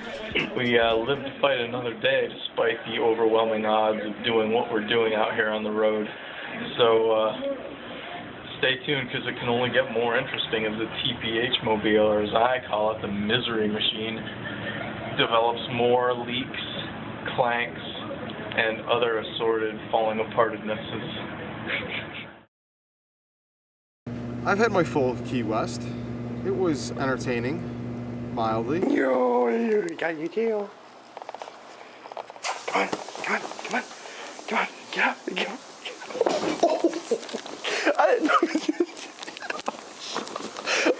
We live to fight another day despite the overwhelming odds of doing what we're doing out here on the road. So stay tuned, because it can only get more interesting as the TPH mobile, or as I call it, the misery machine, develops more leaks, clanks, and other assorted falling apartednesses. I've had my full of Key West. It was entertaining, mildly. Yo, you got your tail. Come on, get up, get up. Oh, I didn't know you did.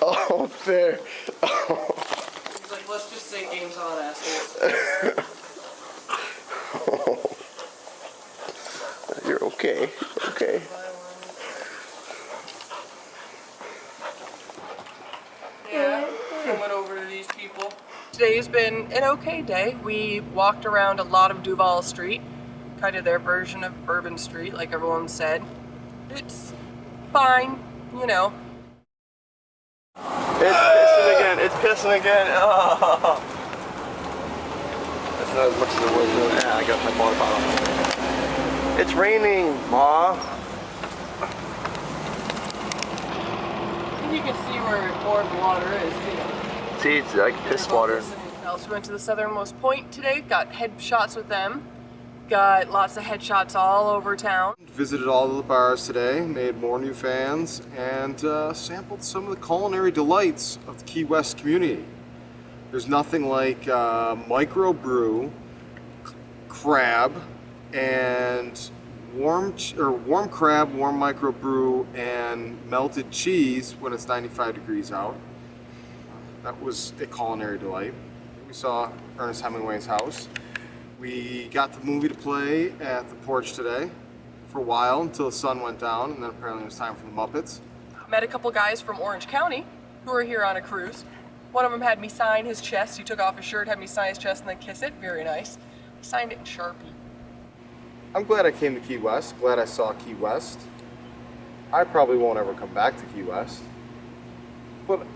Oh, there. Oh. He's like, let's just say game's on, assholes. Oh. You're okay, okay. Yeah, I went over to these people. Today's been an okay day. We walked around a lot of Duval Street, kind of their version of Bourbon Street, like everyone said. It's fine, you know. It's pissing again. Oh. That's not as much as it was. Yeah, I got my water bottle. It's raining, Ma. You can see where more of the water is, you know. See, it's like piss water. We also went to the southernmost point today, got headshots with them. Got lots of headshots all over town. Visited all of the bars today, made more new fans, and sampled some of the culinary delights of the Key West community. There's nothing like microbrew, crab, and warm crab, warm microbrew, and melted cheese when it's 95 degrees out. That was a culinary delight. We saw Ernest Hemingway's house. We got the movie to play at the porch today for a while until the sun went down, and then apparently it was time for the Muppets. Met a couple guys from Orange County who were here on a cruise. One of them had me sign his chest. He took off his shirt, had me sign his chest, and then kiss it. Very nice. He signed it in Sharpie. I'm glad I came to Key West, glad I saw Key West. I probably won't ever come back to Key West, but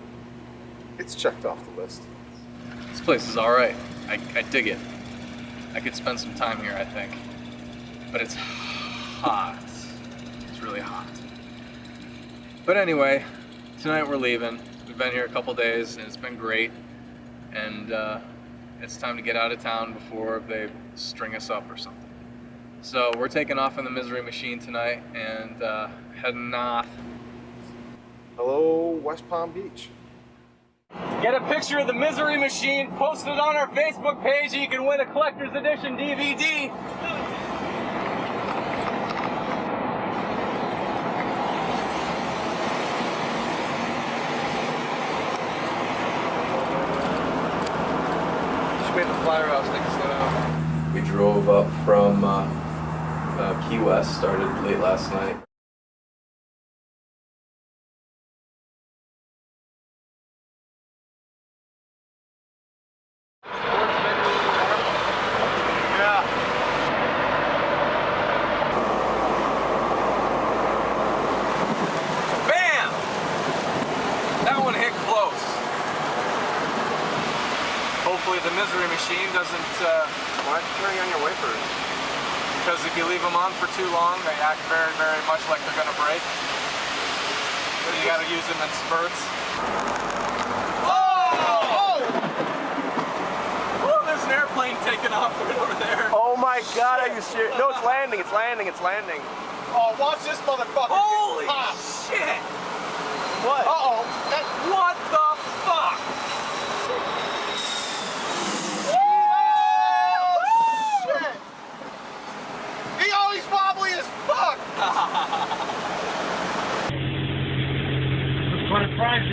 it's checked off the list. This place is alright. I dig it. I could spend some time here, I think. But it's hot. It's really hot. But anyway, tonight we're leaving. We've been here a couple days and it's been great. And it's time to get out of town before they string us up or something. So we're taking off in the misery machine tonight and heading north. Hello, West Palm Beach. Get a picture of the misery machine, post it on our Facebook page, and you can win a collector's edition DVD. Just made the firehouse next to We drove up from Key West, started late last night. Hopefully the misery machine doesn't... Why are you turning on your wipers? Because if you leave them on for too long, they act very, very much like they're going to break. So you got to use them in spurts. Oh! Oh, there's an airplane taking off right over there. Oh my God, are you serious? No, it's landing, it's landing, it's landing. Oh, watch this motherfucker. Holy shit! What? Uh-oh. What the fuck?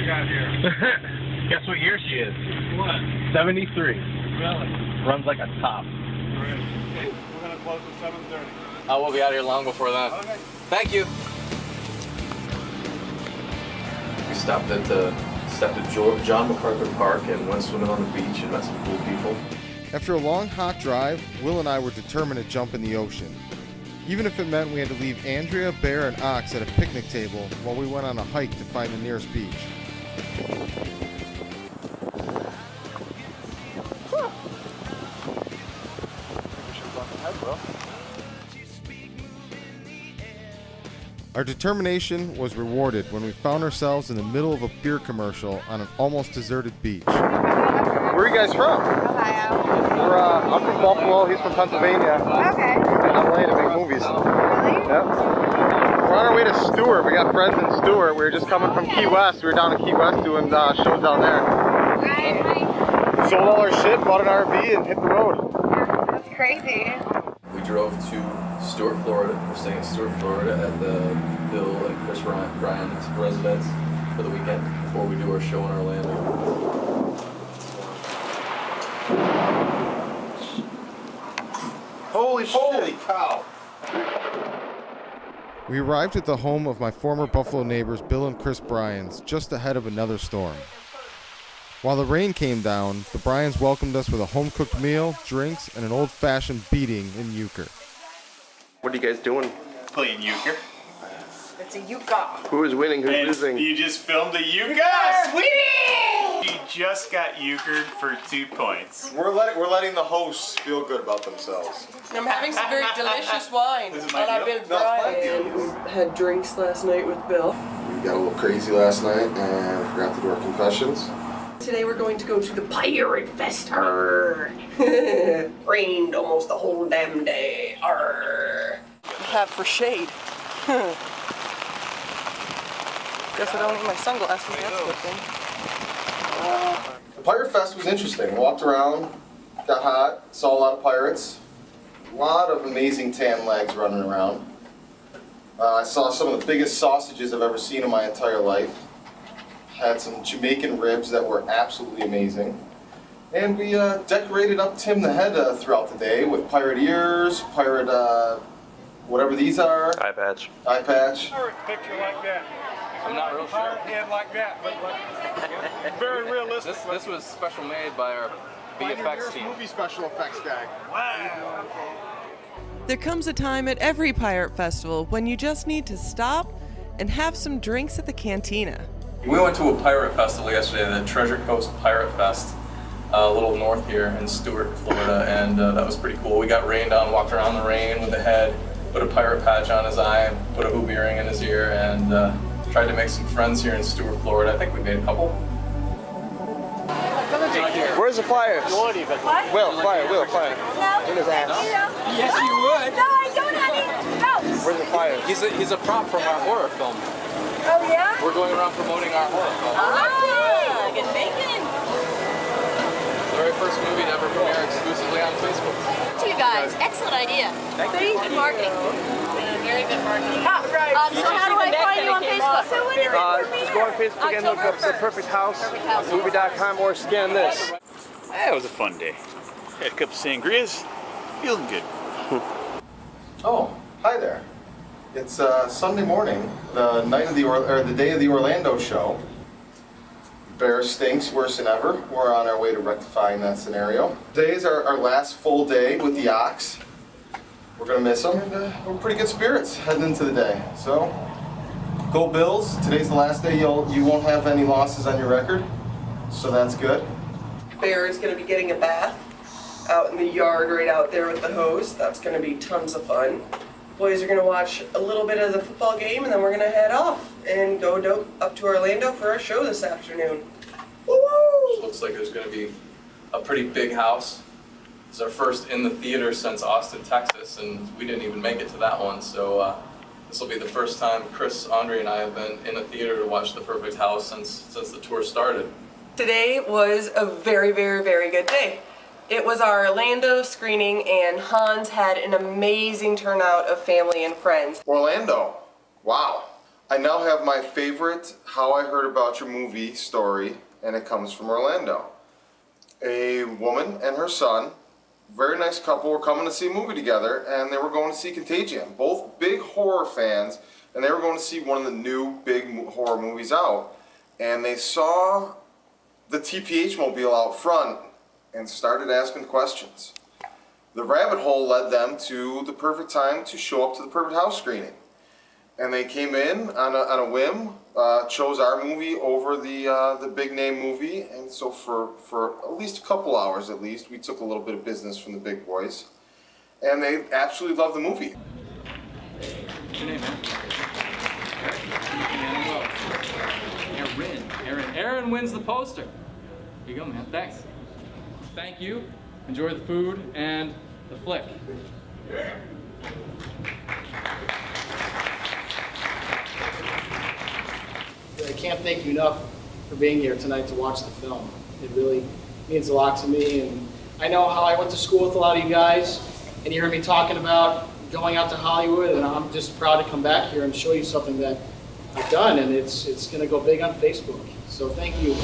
got here? Guess what year she is? What? 73. Really? Runs like a top. Great. Okay, we're gonna close at 7:30. Oh, we'll be out here long before that. Okay. Thank you. We stopped at John MacArthur Park and went swimming on the beach and met some cool people. After a long, hot drive, Will and I were determined to jump in the ocean. Even if it meant we had to leave Andrea, Bear, and Ox at a picnic table while we went on a hike to find the nearest beach. Our determination was rewarded when we found ourselves in the middle of a beer commercial on an almost deserted beach. Where are you guys from? Ohio. I'm from Buffalo, he's from Pennsylvania. Okay. In LA to make movies. Really? Yep. We're on our way to Stewart. We got friends in Stewart. We were just coming from Key West. We were down in Key West doing shows down there. Right. Sold all our shit, bought an RV, and hit the road. That's crazy. We drove to Stewart, Florida. We're staying in Stewart, Florida at the Bill and Chris Bryan's residence for the weekend before we do our show in Orlando. Holy cow! We arrived at the home of my former Buffalo neighbors Bill and Chris Bryans just ahead of another storm. While the rain came down, the Bryans welcomed us with a home-cooked meal, drinks, and an old-fashioned beating in euchre. What are you guys doing? Playing euchre. It's a yucca. Who is winning? Who's losing? You just filmed a euchre? Sweetie! You just got euchred for 2 points. We're letting the hosts feel good about themselves. I'm having some very delicious wine. This is And my I've deal? been Brian. We had drinks last night with Bill. We got a little crazy last night and forgot to do our confessions. Today we're going to go to the Pirate Fester. Rained almost the whole damn day. Arr. Have for shade. Guess I don't need my sunglasses. That's a good thing. The Pirate Fest was interesting. Walked around, got hot, saw a lot of pirates. A lot of amazing tan legs running around. I saw some of the biggest sausages I've ever seen in my entire life. Had some Jamaican ribs that were absolutely amazing. And we decorated up Tim the Head throughout the day with pirate ears, pirate, whatever these are. Eye patch. Eye patch. Pirate picture like that. I'm not real sure. Pirate head like that, but very realistic. This was special made by our VFX team. Movie special effects guy. Wow. There comes a time at every pirate festival when you just need to stop and have some drinks at the cantina. We went to a pirate festival yesterday, the Treasure Coast Pirate Fest, a little north here in Stewart, Florida, and that was pretty cool. We got rained on, walked around the rain with a head, put a pirate patch on his eye, put a hoop earring in his ear, and tried to make some friends here in Stewart, Florida. I think we made a couple. Where's the flyers? What? Will, flyer. No. In his ass. Yes, you would. No, I don't, honey. No. Where's the flyers? He's a prop from our horror film. Oh, yeah? We're going around promoting our horror film. Ah, good bacon. The very first movie to ever premiere exclusively on Facebook. To you guys. Excellent idea. Thank you. Good marketing. Very good marketing. Right. So how do I find you on Facebook? So when Just go on Facebook and look up The Perfect House, movie.com, or scan this. That was a fun day. Had a couple sangrias. Feeling good. Oh, hi there. It's Sunday morning, the day of the Orlando show. Bear stinks worse than ever. We're on our way to rectifying that scenario. Today's our last full day with the Ox. We're gonna miss them, and we're pretty good spirits heading into the day. So, go Bills! Today's the last day. You won't have any losses on your record, so that's good. Bear is going to be getting a bath out in the yard right out there with the hose. That's going to be tons of fun. Boys are going to watch a little bit of the football game, and then we're going to head off and go up to Orlando for our show this afternoon. Woo! Looks like there's going to be a pretty big house. It's our first in the theater since Austin, Texas, and we didn't even make it to that one. So this will be the first time Chris, Andre, and I have been in a theater to watch The Perfect House since the tour started. Today was a very, very, very good day. It was our Orlando screening, and Hans had an amazing turnout of family and friends. Orlando. Wow. I now have my favorite How I Heard About Your Movie story, and it comes from Orlando. A woman and her son, very nice couple, were coming to see a movie together, and they were going to see Contagion. Both big horror fans, and they were going to see one of the new big horror movies out. And they saw the TPH mobile out front and started asking questions. The rabbit hole led them to the perfect time to show up to the perfect house screening. And they came in on a whim, chose our movie over the big name movie, and so for at least a couple hours at least, we took a little bit of business from the big boys, and they absolutely loved the movie. What's your name, man? Aaron wins the poster. Here you go, man. Thanks. Thank you. Enjoy the food and the flick. I can't thank you enough for being here tonight to watch the film. It really means a lot to me, and I know how I went to school with a lot of you guys, and you heard me talking about going out to Hollywood, and I'm just proud to come back here and show you something that I've done, and it's going to go big on Facebook. So thank you.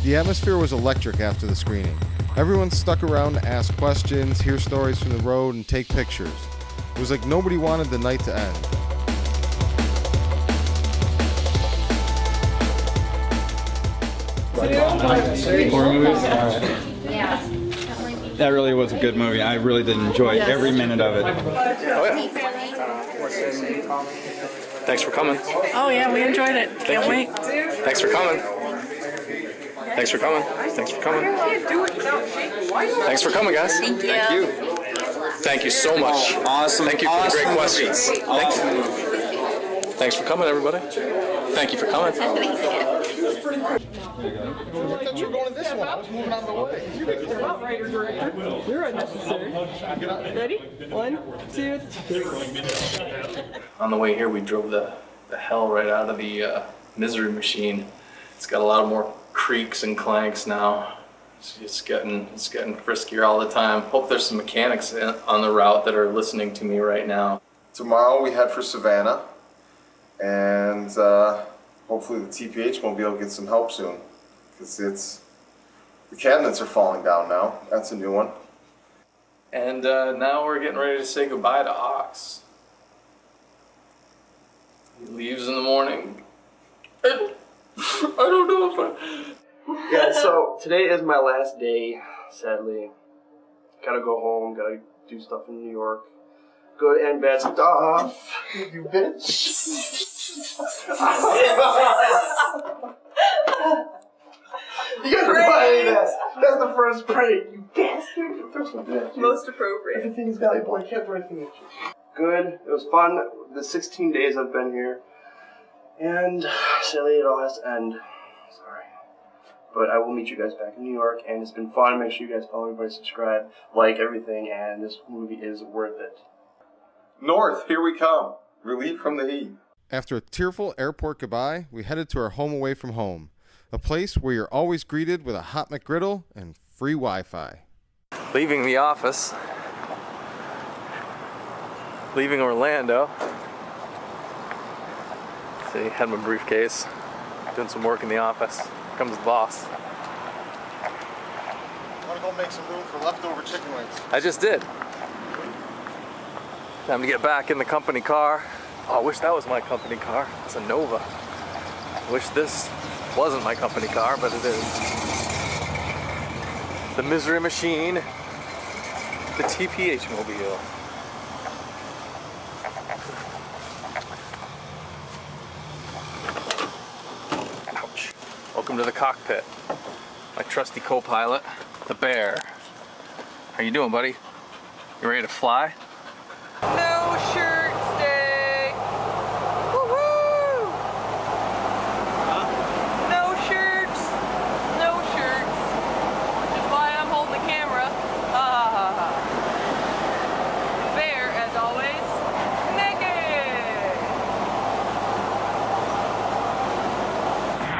The atmosphere was electric after the screening. Everyone stuck around to ask questions, hear stories from the road, and take pictures. It was like nobody wanted the night to end. Horror movies? That really was a good movie. I really did enjoy every minute of it. Thanks for coming. Oh yeah, we enjoyed it. Can't wait. Thanks for coming. Thanks for coming. Thanks for coming. Thanks for coming, guys. Thank you. Thank you. Thank you so much. Awesome. Thank you for the great questions. Awesome. Thanks for coming, everybody. Thank you for coming. I thought you were going to this one. I was moving out of the way. You're unnecessary. Ready? 1, 2, 3. On the way here, we drove the hell right out of the misery machine. It's got a lot more creaks and clanks now. It's getting friskier all the time. Hope there's some mechanics on the route that are listening to me right now. Tomorrow we head for Savannah, and hopefully the TPH mobile gets some help soon, because the cabinets are falling down now. That's a new one. And now we're getting ready to say goodbye to Ox. He leaves in the morning. I don't know if I... Yeah, so today is my last day, sadly. Gotta go home, gotta do stuff in New York. Good and bad stuff. You bitch. You guys are funny, that's the first prank, you bastard. Most appropriate. Everything is valuable, I can't throw anything at you. Good, it was fun, the 16 days I've been here. And sadly it all has to end. Sorry. But I will meet you guys back in New York, and it's been fun. Make sure you guys follow everybody, subscribe, like everything, and this movie is worth it. North, here we come. Relief from the heat. After a tearful airport goodbye, we headed to our home away from home. A place where you're always greeted with a hot McGriddle and free Wi-Fi. Leaving the office. Leaving Orlando. See, had my briefcase. Doing some work in the office. Here comes the boss. I want to go make some room for leftover chicken wings. I just did. Time to get back in the company car. Oh, I wish that was my company car. It's a Nova. I wish this wasn't my company car, but it is. The misery machine. The TPH mobile. Ouch. Welcome to the cockpit. My trusty co-pilot, the bear. How you doing, buddy? You ready to fly? No shirts day. Woohoo! No shirts. No shirts. Which is why I'm holding the camera. Bear, as always, naked.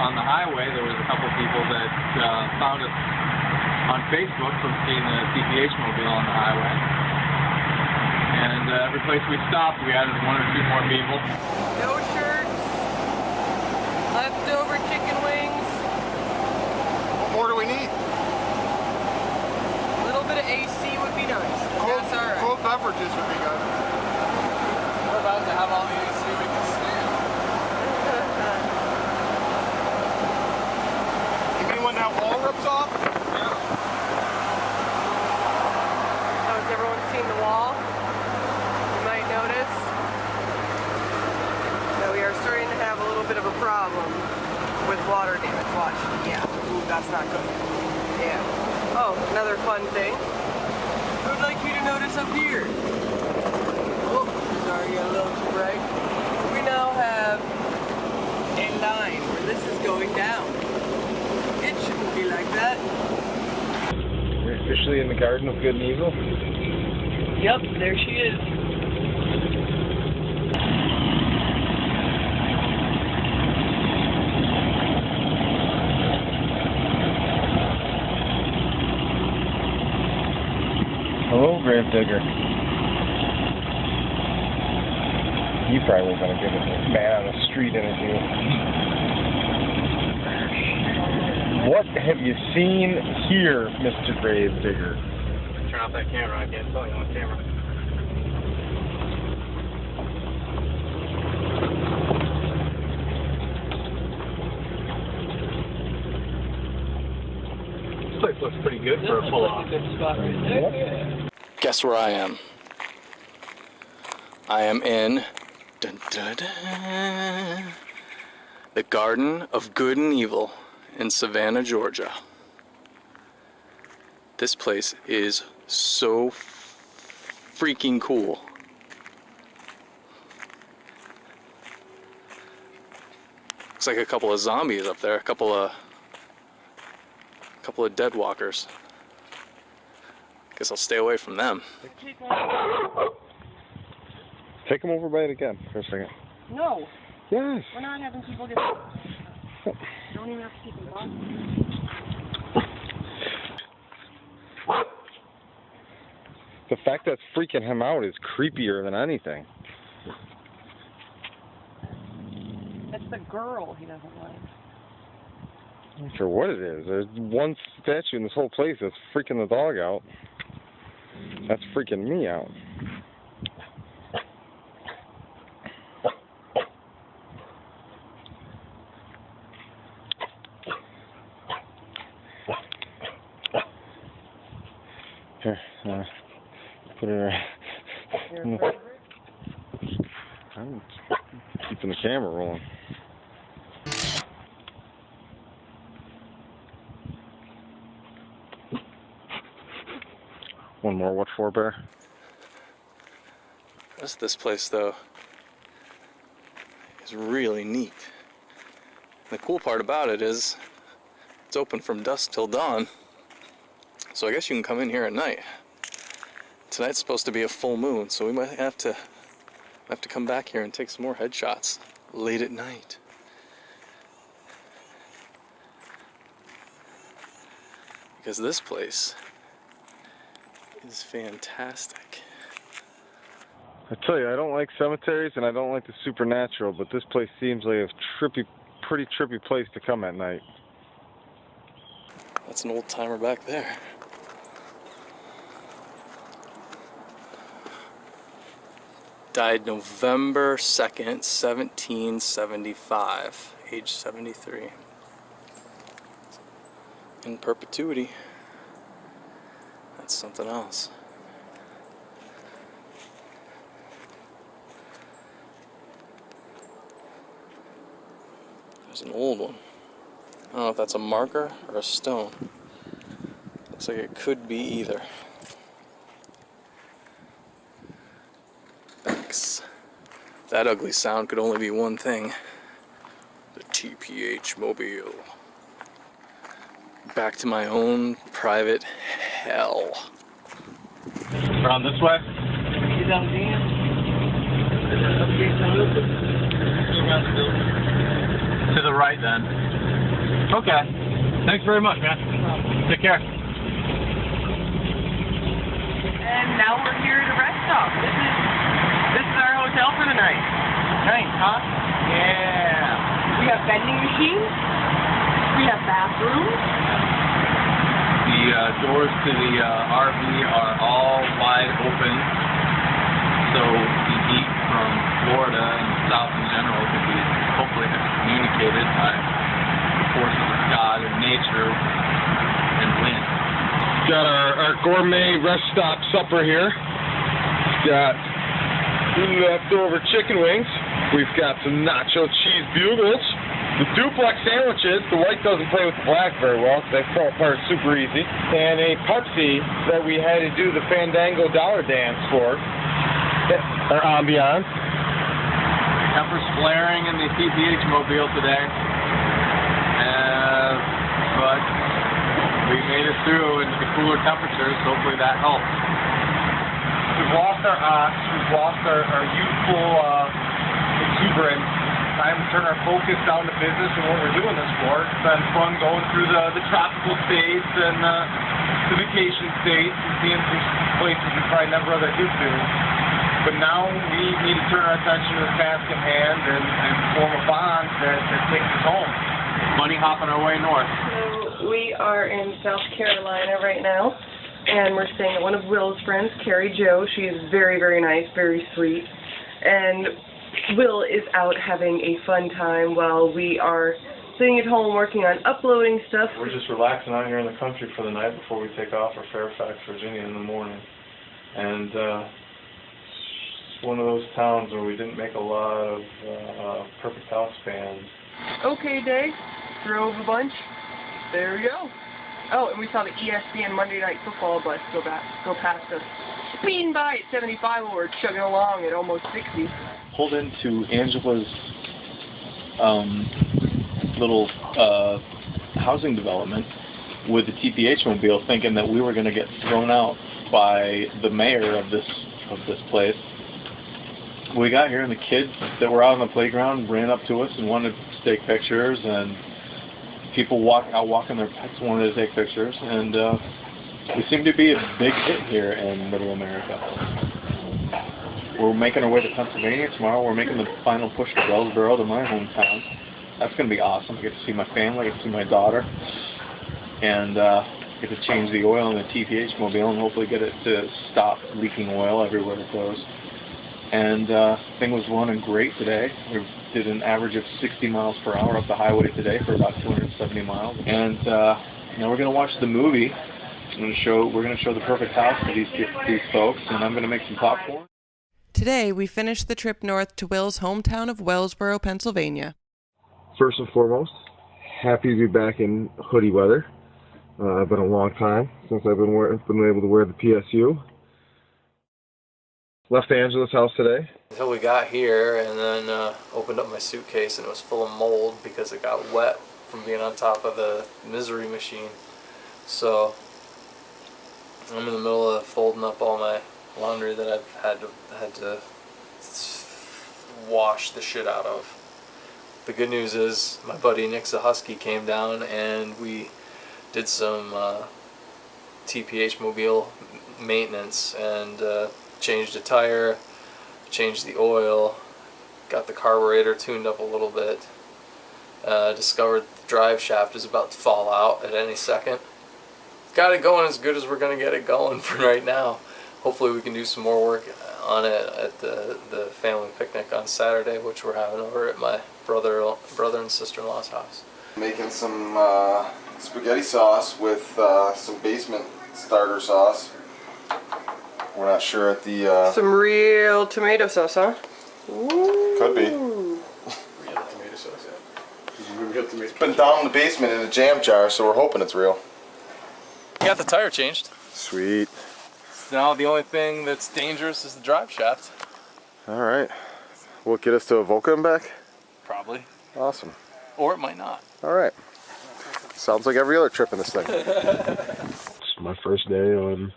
On the highway, there was a couple people that found us on Facebook from seeing the TPH mobile on the highway. every place we stopped, we added 1 or 2 more people. No shirts. Leftover chicken wings. What more do we need? A little bit of AC would be nice. That's all right. Cold beverages would be good. We're about to have all the AC we can stand. You mean when that wall rips off? Has everyone seen the wall? You might notice that we are starting to have a little bit of a problem with water damage. Watch. Yeah. Ooh, that's not good. Yeah. Oh, another fun thing. I would like you to notice up here. Oh, sorry, got a little too bright. We now have a line where this is going down. It shouldn't be like that. We're officially in the Garden of Good and Evil. Yep, there she is. Hello, Gravedigger. You probably were going to give us a man on the street interview. What have you seen here, Mr. Gravedigger? Turn off that camera. I can't tell you on camera. This place looks pretty good for a pull-off. Guess where I am? I am in dun, dun, dun, the Garden of Good and Evil in Savannah, Georgia. This place is so freaking cool. Looks like a couple of zombies up there, a couple of dead walkers. Guess I'll stay away from them. Take him over by it again for a second. No. Yes. We're not having people get... Don't even have to keep them on. The fact that's freaking him out is creepier than anything. It's the girl he doesn't like. I'm not sure what it is. There's one statue in this whole place that's freaking the dog out. That's freaking me out. Here, put it there. I'm keeping the camera rolling. One more, what for, Bear? This place, though, is really neat. The cool part about it is it's open from dusk till dawn. So I guess you can come in here at night. Tonight's supposed to be a full moon, so we might have to come back here and take some more headshots late at night. Because this place is fantastic. I tell you, I don't like cemeteries and I don't like the supernatural, but this place seems like a pretty trippy place to come at night. That's an old timer back there. Died November 2nd, 1775, age 73. In perpetuity. That's something else. There's an old one. I don't know if that's a marker or a stone. Looks like it could be either. Thanks. That ugly sound could only be one thing. The TPH mobile. Back to my own private hell. Around this way? To the right then. Okay. Thanks very much, man. Take care. And now we're here at a rest stop. This is hotel for the night. Nice, huh? Yeah. We have vending machines. We have bathrooms. The doors to the RV are all wide open, so the heat from Florida and the South in general can be hopefully excommunicated by the forces of God and nature and wind. Got our gourmet rest stop supper here. We've got leftover chicken wings. We've got some nacho cheese bugles. The duplex sandwiches, the white doesn't play with the black very well, so they fall apart super easy. And a Pepsi that we had to do the Fandango dollar dance for. Our ambiance. Tempers flaring in the TPH mobile today. But we made it through into the cooler temperatures. Hopefully that helps. We've lost our ox. We've lost our youthful exuberance. Time to turn our focus down to business and what we're doing this for. It's been fun going through the tropical states and the vacation states and seeing some places we probably never other get to. But now we need to turn our attention to the task at hand and form a bond that takes us home. Money hopping our way north. So we are in South Carolina right now, and we're staying at one of Will's friends, Carrie Jo. She is very, very nice, very sweet. And Will is out having a fun time while we are sitting at home working on uploading stuff. We're just relaxing out here in the country for the night before we take off for Fairfax, Virginia in the morning. And it's one of those towns where we didn't make a lot of Perfect House fans. Okay day, drove a bunch, there we go. Oh, and we saw the ESPN Monday Night Football bus go past us, speeding by at 75 while we're chugging along at almost 60. Pulled into Angela's little housing development with the TPH mobile, thinking that we were going to get thrown out by the mayor of this place. We got here and the kids that were out on the playground ran up to us and wanted to take pictures, and people out walking their pets wanted to take pictures, and we seem to be a big hit here in Middle America. We're making our way to Pennsylvania tomorrow. We're making the final push to Wellsboro, to my hometown. That's going to be awesome. I get to see my family, I get to see my daughter, and get to change the oil in the TPH mobile and hopefully get it to stop leaking oil everywhere it goes. And thing was running great today. We did an average of 60 miles per hour up the highway today for about 270 miles. And now we're going to watch the movie. We're going to show the perfect house to these folks, and I'm going to make some popcorn. Today, we finished the trip north to Will's hometown of Wellsboro, Pennsylvania. First and foremost, happy to be back in hoodie weather. Been a long time since I've been able to wear the PSU. Left Angela's house today. Until we got here, and then opened up my suitcase, and it was full of mold because it got wet from being on top of the misery machine. So I'm in the middle of folding up all my laundry that I've had to wash the shit out of. The good news is my buddy Nick Zahusky came down and we did some TPH mobile maintenance and changed a tire, changed the oil, got the carburetor tuned up a little bit, discovered the drive shaft is about to fall out at any second. Got it going as good as we're going to get it going for right now. Hopefully we can do some more work on it at the family picnic on Saturday, which we're having over at my brother and sister-in-law's house. Making some spaghetti sauce with some basement starter sauce. We're not sure at the... Some real tomato sauce, huh? Ooh. Could be. Real tomato sauce, yeah. It's been down in the basement in a jam jar, so we're hoping it's real. Got the tire changed. Sweet. Now the only thing that's dangerous is the drive shaft. Alright. Will it get us to Avoca and back? Probably. Awesome. Or it might not. Alright. Sounds like every other trip in this thing. It's my first day on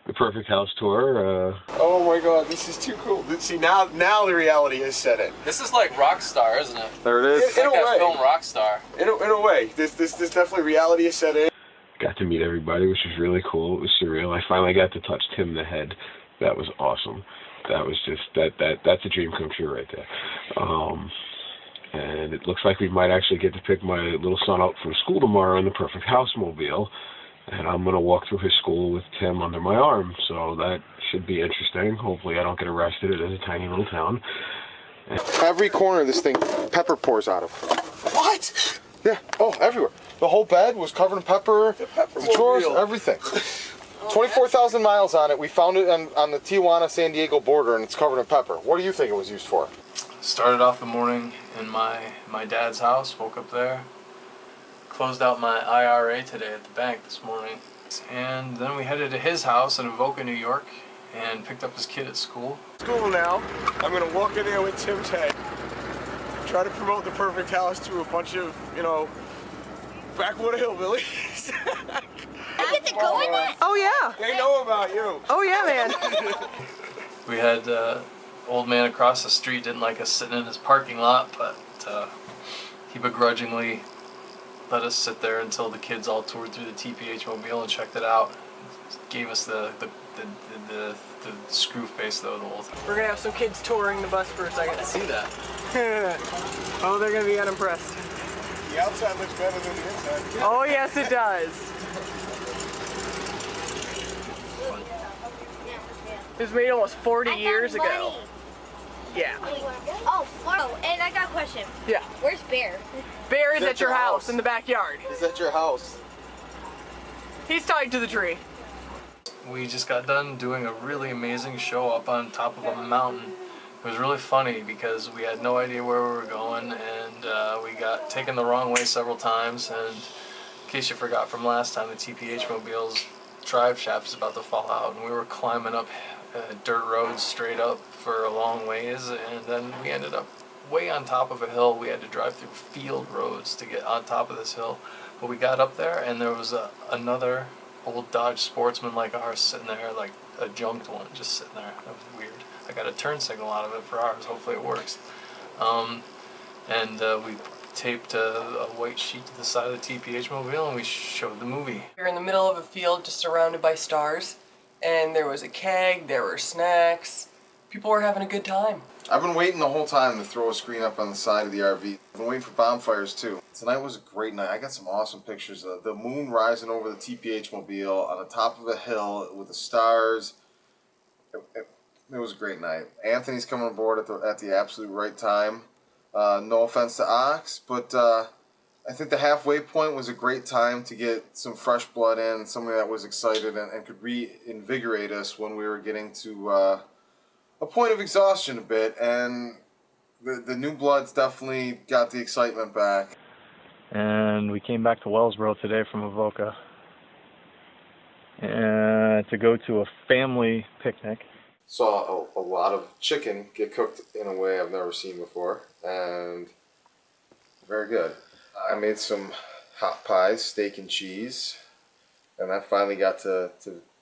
the Perfect House tour. Oh my god, this is too cool. See, now the reality has set in. This is like Rockstar, isn't it? There it is. It's like that film Rockstar. In a way. This definitely reality has set in. Got to meet everybody, which was really cool. It was surreal. I finally got to touch Tim the head. That was awesome. that was just that's a dream come true right there. And it looks like we might actually get to pick my little son up from school tomorrow in the perfect house mobile. And I'm going to walk through his school with Tim under my arm. So that should be interesting. Hopefully I don't get arrested. It is a tiny little town. Every corner of this thing, pepper pours out of. What? Yeah. Oh, everywhere. The whole bed was covered in pepper. The drawers, everything. 24,000 miles on it. We found it on the Tijuana-San Diego border, and it's covered in pepper. What do you think it was used for? Started off the morning in my dad's house, woke up there, closed out my IRA today at the bank this morning, and then we headed to his house in Avoca, New York, and picked up his kid at school. School now. I'm going to walk in there with Tim's head. Try to promote the perfect house to a bunch of, backwater hillbillies. I get to go in that? Oh, yeah. They know about you. Oh, yeah, man. We had old man across the street didn't like us sitting in his parking lot, but he begrudgingly let us sit there until the kids all toured through the TPH mobile and checked it out. Gave us the screw face though the whole time. We're gonna have some kids touring the bus for a second. I see that. Oh, they're gonna be unimpressed. The outside looks better than the inside. Oh, yes, it does. It was made almost 40 years ago. Yeah. Oh, and I got a question. Yeah. Where's Bear? Bear is at your house in the backyard. He's at your house. He's tied to the tree. We just got done doing a really amazing show up on top of a mountain. It was really funny because we had no idea where we were going, and we got taken the wrong way several times. And in case you forgot from last time, the TPH mobile's drive shaft is about to fall out, and we were climbing up dirt roads straight up for a long ways, and then we ended up way on top of a hill. We had to drive through field roads to get on top of this hill, but we got up there, and there was another old Dodge Sportsman like ours sitting there, like a junked one, just sitting there. That was weird. I got a turn signal out of it for ours. Hopefully it works. We taped a white sheet to the side of the TPH mobile, and we showed the movie. We were in the middle of a field just surrounded by stars, and there was a keg, there were snacks. People were having a good time. I've been waiting the whole time to throw a screen up on the side of the RV. I've been waiting for bonfires too. Tonight was a great night. I got some awesome pictures of the moon rising over the TPH mobile on the top of a hill with the stars. It was a great night. Anthony's coming aboard at the absolute right time. No offense to Ox, but I think the halfway point was a great time to get some fresh blood in, somebody that was excited and could reinvigorate us when we were getting to a point of exhaustion a bit, and the new blood's definitely got the excitement back. And we came back to Wellsboro today from Avoca to go to a family picnic. Saw a lot of chicken get cooked in a way I've never seen before, and very good. I made some hot pies, steak and cheese, and I finally got to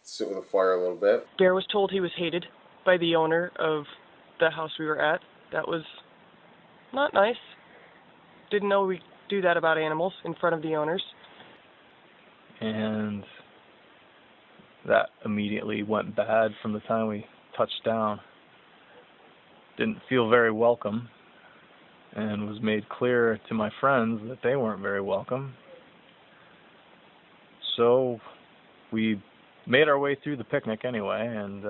sit with a fire a little bit. Bear was told he was hated by the owner of the house we were at. That was not nice. Didn't know we do that about animals in front of the owners. And that immediately went bad from the time we touched down. Didn't feel very welcome, and was made clear to my friends that they weren't very welcome. So we made our way through the picnic anyway, and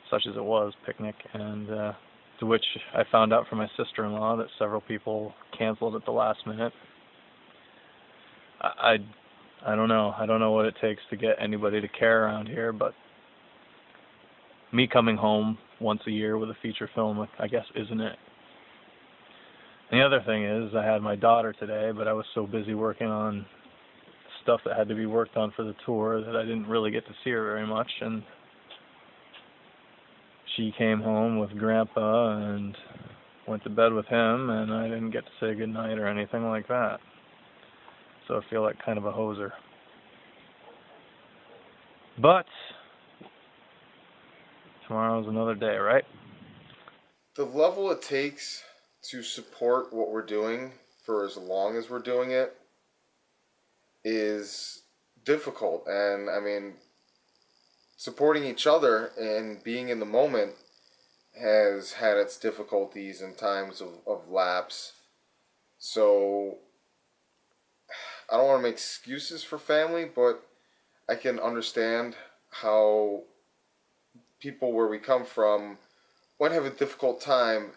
such as it was, picnic, and to which I found out from my sister-in-law that several people canceled at the last minute. I don't know. I don't know what it takes to get anybody to care around here, but me coming home once a year with a feature film, I guess, isn't it? And the other thing is, I had my daughter today, but I was so busy working on stuff that had to be worked on for the tour that I didn't really get to see her very much, and she came home with Grandpa and went to bed with him, and I didn't get to say goodnight or anything like that. So I feel like kind of a hoser. But tomorrow's another day, right? The level it takes to support what we're doing for as long as we're doing it is difficult. And I mean, supporting each other and being in the moment has had its difficulties in times of lapse. So I don't want to make excuses for family, but I can understand how people where we come from might have a difficult time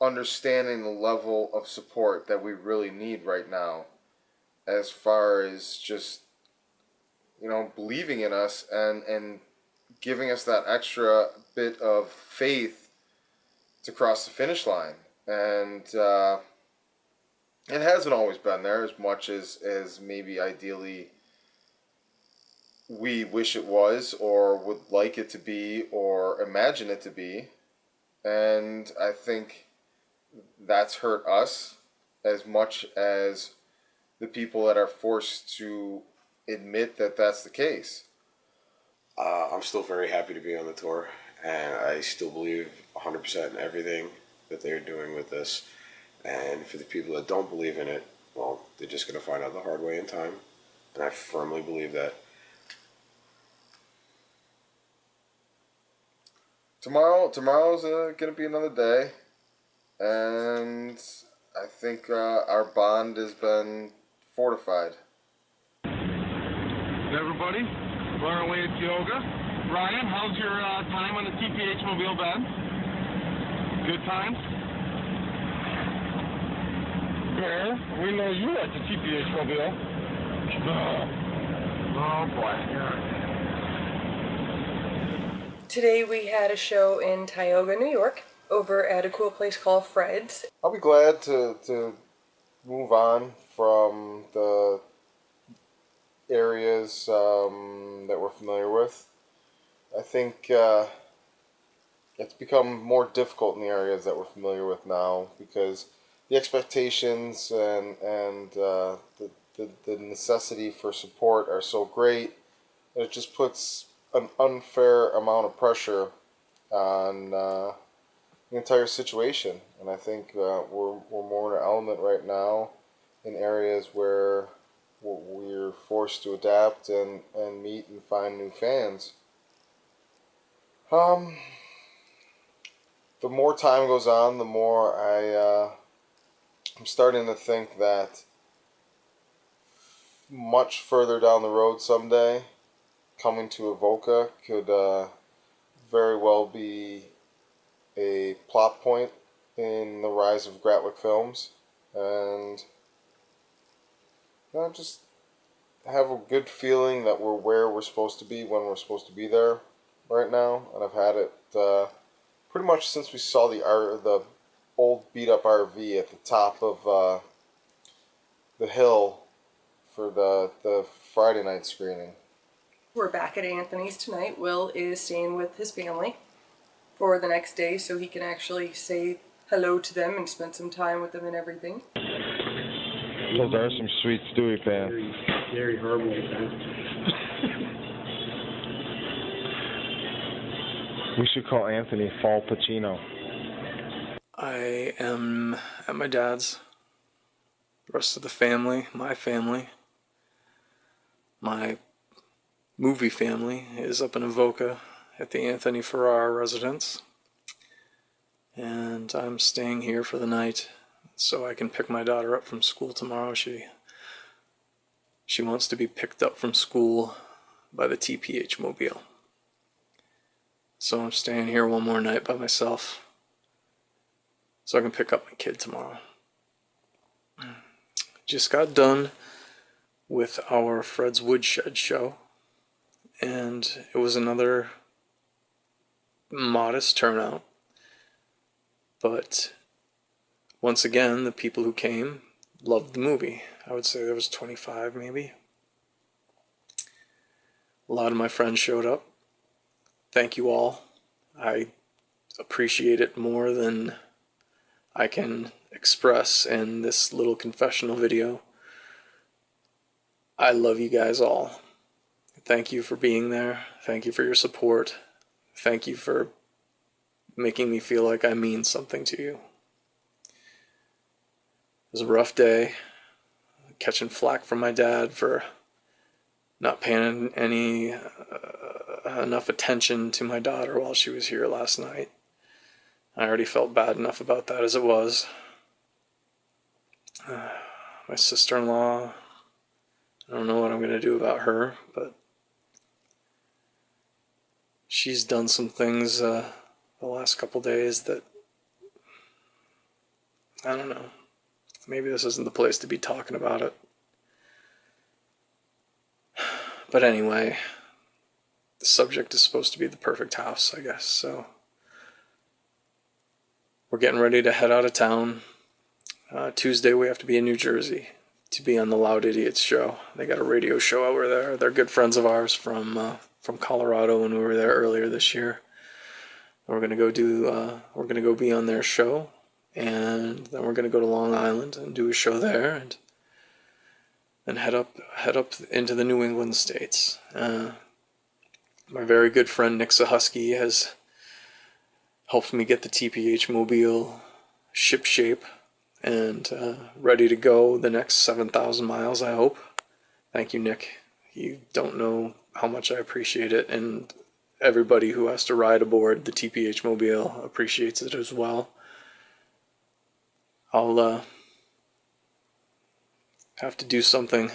understanding the level of support that we really need right now, as far as just, you know, believing in us and giving us that extra bit of faith to cross the finish line. And it hasn't always been there as much as maybe ideally we wish it was, or would like it to be, or imagine it to be. And I think that's hurt us as much as the people that are forced to admit that that's the case. I'm still very happy to be on the tour, and I still believe 100% in everything that they're doing with this. And for the people that don't believe in it, well, they're just going to find out the hard way in time. And I firmly believe that. Tomorrow's going to be another day, and I think our bond has been fortified. Everybody, we're on our way to Tioga. Ryan, how's your time on the TPH mobile bed? Good times? Bear, we know you like the TPH mobile. Oh boy. Today we had a show in Tioga, New York, over at a cool place called Fred's. I'll be glad to move on from the areas that we're familiar with. I think it's become more difficult in the areas that we're familiar with now, because the expectations and the necessity for support are so great that it just puts an unfair amount of pressure on the entire situation. And I think we're more in an element right now in areas where we're forced to adapt and meet and find new fans. The more time goes on, the more I'm starting to think that much further down the road someday, coming to Avoca could very well be a plot point in the rise of Gratwick films, and just have a good feeling that we're where we're supposed to be when we're supposed to be there right now. And I've had it pretty much since we saw the old beat up RV at the top of the hill for the Friday night screening. We're back at Anthony's tonight. Will is staying with his family for the next day so he can actually say hello to them and spend some time with them and everything. Those are some sweet Stewie fans. Very horrible. We should call Anthony Fall Pacino. I am at my dad's. The rest of the family, my movie family, is up in Avoca at the Anthony Farrar residence. And I'm staying here for the night so I can pick my daughter up from school tomorrow. She wants to be picked up from school by the TPH mobile. So I'm staying here one more night by myself so I can pick up my kid tomorrow. Just got done with our Fred's Woodshed show, and it was another modest turnout. But once again, the people who came loved the movie. I would say there was 25 maybe. A lot of my friends showed up. Thank you all. I appreciate it more than I can express in this little confessional video. I love you guys all. Thank you for being there. Thank you for your support. Thank you for making me feel like I mean something to you. It was a rough day, catching flack from my dad for not paying any enough attention to my daughter while she was here last night. I already felt bad enough about that as it was. My sister-in-law, I don't know what I'm going to do about her, but she's done some things the last couple days that, I don't know, maybe this isn't the place to be talking about it. But anyway, the subject is supposed to be the perfect house, I guess, so we're getting ready to head out of town. Tuesday we have to be in New Jersey to be on the Loud Idiots show. They got a radio show over there. They're good friends of ours from Colorado when we were there earlier this year. We're gonna go be on their show, and then we're gonna go to Long Island and do a show there, and then head up into the New England states. My very good friend Nick Sahusky has helped me get the TPH mobile ship shape and ready to go the next 7,000 miles, I hope. Thank you, Nick. You don't know how much I appreciate it, and everybody who has to ride aboard the TPH mobile appreciates it as well. I'll have to do something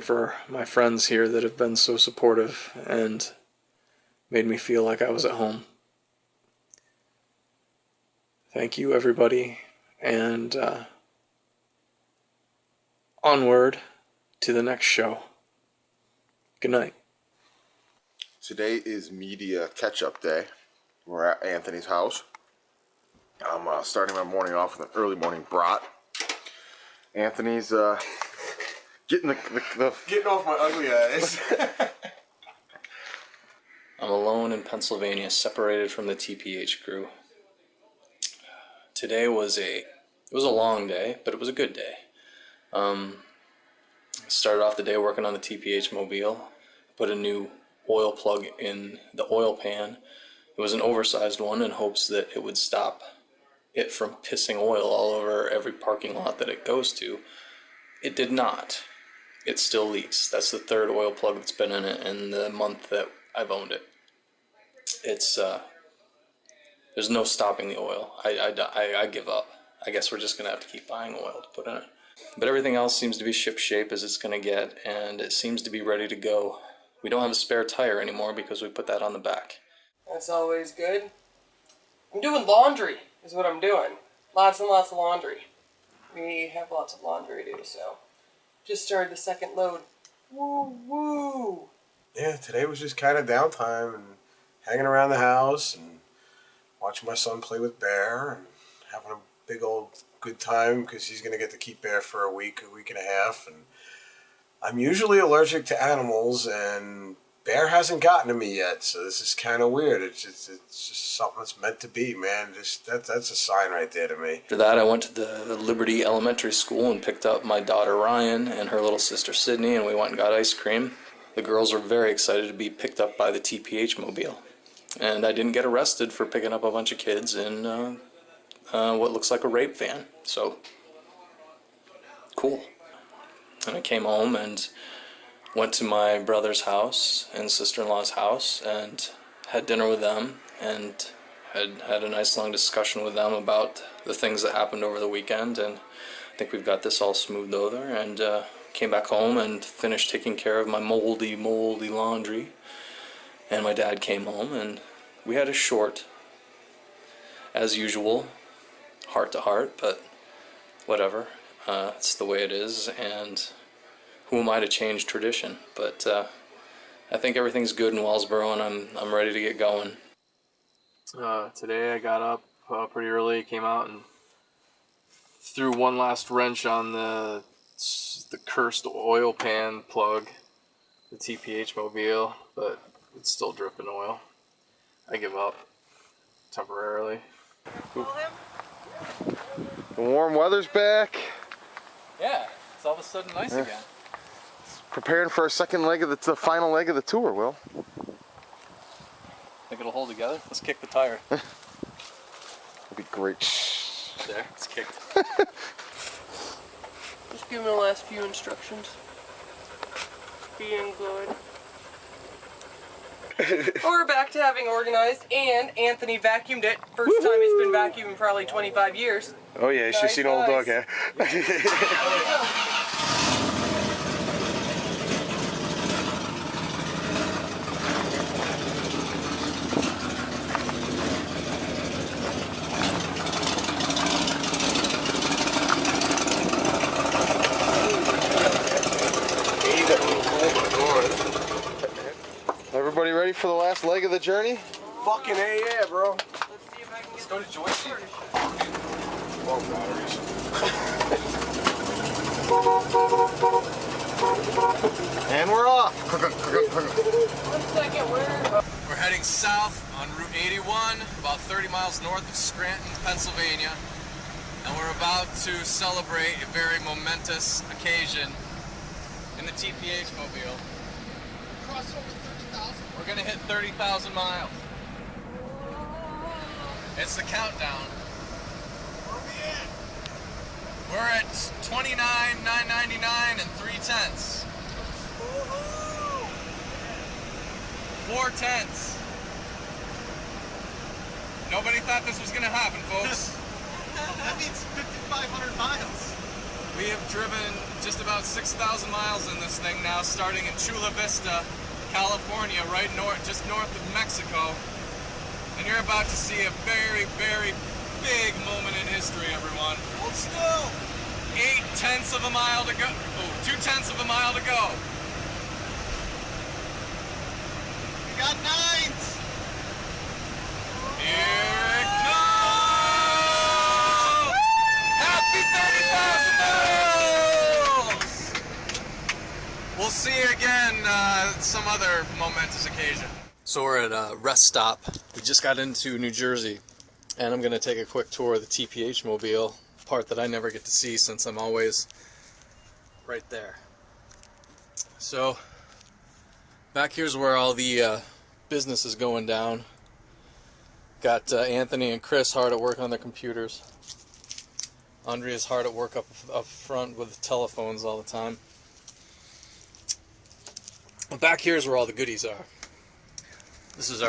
for my friends here that have been so supportive and made me feel like I was at home. Thank you, everybody, and onward to the next show. Good night. Today is media catch-up day. We're at Anthony's house. I'm starting my morning off with an early morning brat. Anthony's getting getting off my ugly eyes. I'm alone in Pennsylvania, separated from the TPH crew. Today was a long day, but it was a good day. I started off the day working on the TPH mobile, put a new oil plug in the oil pan. It was an oversized one in hopes that it would stop it from pissing oil all over every parking lot that it goes to. It did not. It still leaks. That's the third oil plug that's been in it in the month that I've owned it. It's there's no stopping the oil. I give up. I guess we're just gonna have to keep buying oil to put in it. But everything else seems to be ship shape as it's gonna get, and it seems to be ready to go. We don't have a spare tire anymore because we put that on the back. That's always good. I'm doing laundry, is what I'm doing. Lots and lots of laundry. We have lots of laundry to do, so. Just started the second load. Woo woo! Yeah, today was just kind of downtime and hanging around the house and watching my son play with Bear and having a big old good time because he's going to get to keep Bear for a week and a half. And I'm usually allergic to animals, and Bear hasn't gotten to me yet, so this is kind of weird. It's just something that's meant to be, man. That's a sign right there to me. After that, I went to the Liberty Elementary School and picked up my daughter Ryan and her little sister Sydney, and we went and got ice cream. The girls were very excited to be picked up by the TPH mobile, and I didn't get arrested for picking up a bunch of kids in what looks like a rape van, so cool. And I came home and went to my brother's house and sister-in-law's house and had dinner with them and had a nice long discussion with them about the things that happened over the weekend, and I think we've got this all smoothed over, and came back home and finished taking care of my moldy laundry, and my dad came home and we had a short, as usual, heart to heart, but whatever, it's the way it is, and who am I to change tradition? But I think everything's good in Wellsboro, and I'm ready to get going. Today I got up pretty early, came out and threw one last wrench on the cursed oil pan plug, the TPH mobile, but it's still dripping oil. I give up temporarily. The warm weather's back. Yeah, it's all of a sudden nice again. Preparing for our second leg of the final leg of the tour, Will. Think it'll hold together? Let's kick the tire. It'll be great. There, it's kicked. Just give me the last few instructions. Being good. We're back to having organized, and Anthony vacuumed it. First time he's been vacuuming in probably 25 years. Oh yeah, you should see an old dog hair. Everybody ready for the last leg of the journey? Fucking A, yeah, bro. Let's see if I can get go to Joyce. Well, batteries. And we're off. 1 second, We're heading south on Route 81, about 30 miles north of Scranton, Pennsylvania. And we're about to celebrate a very momentous occasion in the TPH mobile. Cross over 30,000. We're gonna hit 30,000 miles. It's the countdown. Where are we at? We're at 29,999 and 3/10. 4/10. Nobody thought this was gonna happen, folks. That means 5,500 miles. We have driven just about 6,000 miles in this thing now, starting in Chula Vista, California, right just north of Mexico. And you're about to see a very, very big moment in history, everyone. Hold still. 8/10 of a mile to go. Oh, 2/10 of a mile to go. We got 9s. Here it comes! Happy 30,000 miles! We'll see you again some other momentous occasion. So we're at a rest stop. We just got into New Jersey, and I'm going to take a quick tour of the TPH mobile, part that I never get to see since I'm always right there. So back here's where all the business is going down. Got Anthony and Chris hard at work on their computers. Andrea's hard at work up front with the telephones all the time. Back here's where all the goodies are. This is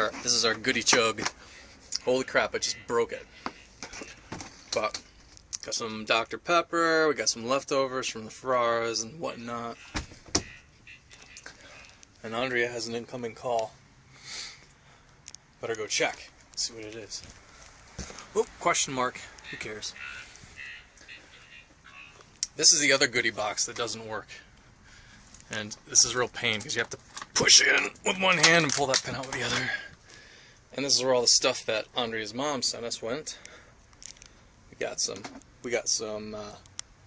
our goodie chug. Holy crap, I just broke it. But got some Dr. Pepper, we got some leftovers from the Ferraras and whatnot. And Andrea has an incoming call. Better go check, see what it is. Oop, question mark, who cares? This is the other goodie box that doesn't work. And this is a real pain because you have to push in with one hand and pull that pin out with the other. And this is where all the stuff that Andrea's mom sent us went. We got some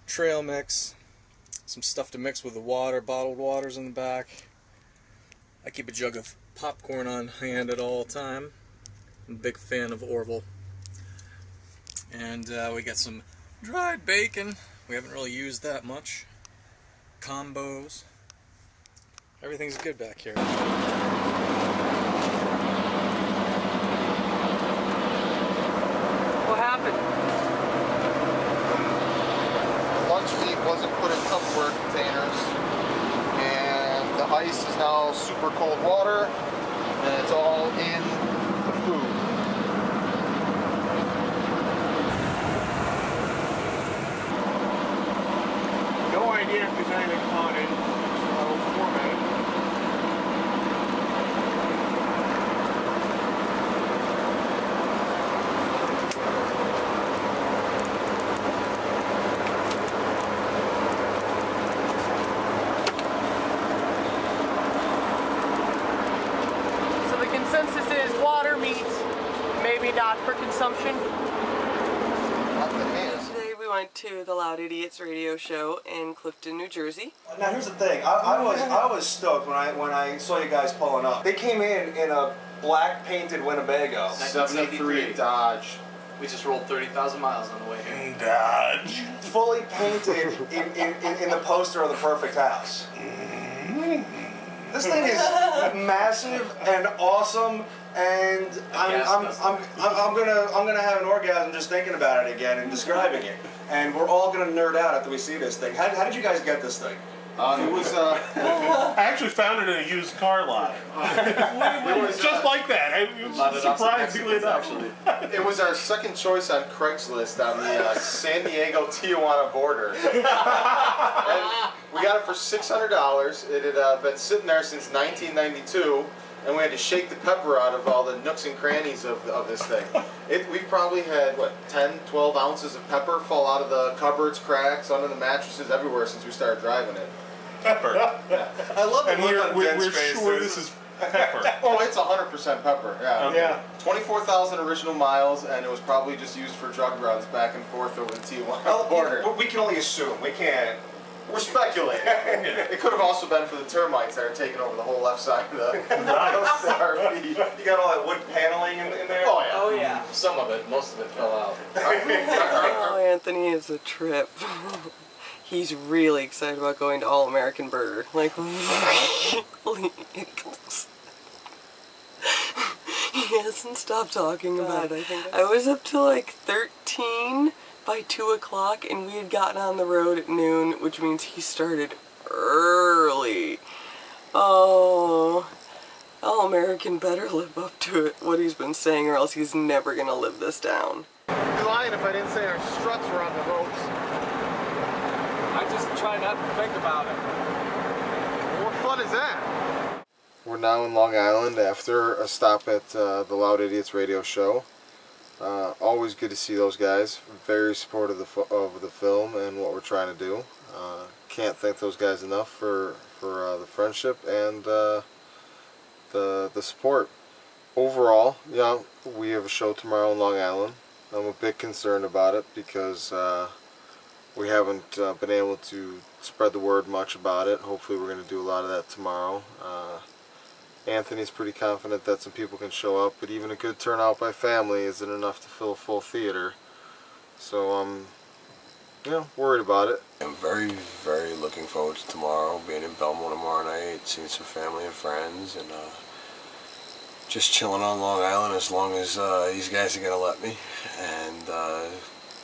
trail mix, some stuff to mix with the water, bottled waters in the back. I keep a jug of popcorn on hand at all time. I'm a big fan of Orville. And we got some dried bacon. We haven't really used that much. Combos. Everything's good back here. What happened? Lunch meat wasn't put in Tupperware containers, and the ice is now super cold water, and it's all in the food. No idea if there's anything on it. I'll format it. So the consensus is water, meat, maybe not for consumption. Today we went to the Loud Idiots radio show in Clifton, New Jersey. Now here's the thing. I was stoked when I saw you guys pulling up. They came in a black painted Winnebago. 783 Dodge. We just rolled 30,000 miles on the way here. Dodge. Fully painted in the poster of the perfect house. This thing is massive and awesome, and I'm gonna have an orgasm just thinking about it again and describing it. And we're all gonna nerd out after we see this thing. How did you guys get this thing? It was. I actually found it in a used car lot. It was just like that. It was surprisingly enough. It was our second choice on Craigslist on the San Diego-Tijuana border. And we got it for $600. It had been sitting there since 1992, and we had to shake the pepper out of all the nooks and crannies of this thing. We've probably had, what, 10, 12 ounces of pepper fall out of the cupboards, cracks, under the mattresses, everywhere since we started driving it. Pepper. Yeah. I love the look on Den's we're face. sure this is pepper. Oh, it's 100% pepper. Yeah. Okay. Yeah. 24,000 original miles, and it was probably just used for drug runs back and forth over the Tijuana border. We can only assume. We can't. We're speculating. It could have also been for the termites that are taking over the whole left side of the RV. You got all that wood paneling in there? Oh, yeah. Oh, yeah. Some of it, most of it fell out. Oh, Anthony is a trip. He's really excited about going to All American Burger. Like, really. He hasn't stopped talking about it. I was up to like 13 by 2 o'clock, and we had gotten on the road at noon, which means he started early. Oh, All American better live up to it, what he's been saying, or else he's never gonna live this down. I'd be lying if I didn't say our struts were on the ropes. I just try not to think about it. What fun is that? We're now in Long Island after a stop at the Loud Idiots radio show. Always good to see those guys. Very supportive of the film and what we're trying to do. Can't thank those guys enough for the friendship and the support. Overall, yeah, we have a show tomorrow in Long Island. I'm a bit concerned about it because we haven't been able to spread the word much about it. Hopefully we're going to do a lot of that tomorrow. Anthony's pretty confident that some people can show up, but even a good turnout by family isn't enough to fill a full theater. So I'm worried about it. I'm very, very looking forward to tomorrow, being in Belmont tomorrow night, seeing some family and friends, and just chilling on Long Island as long as these guys are going to let me, and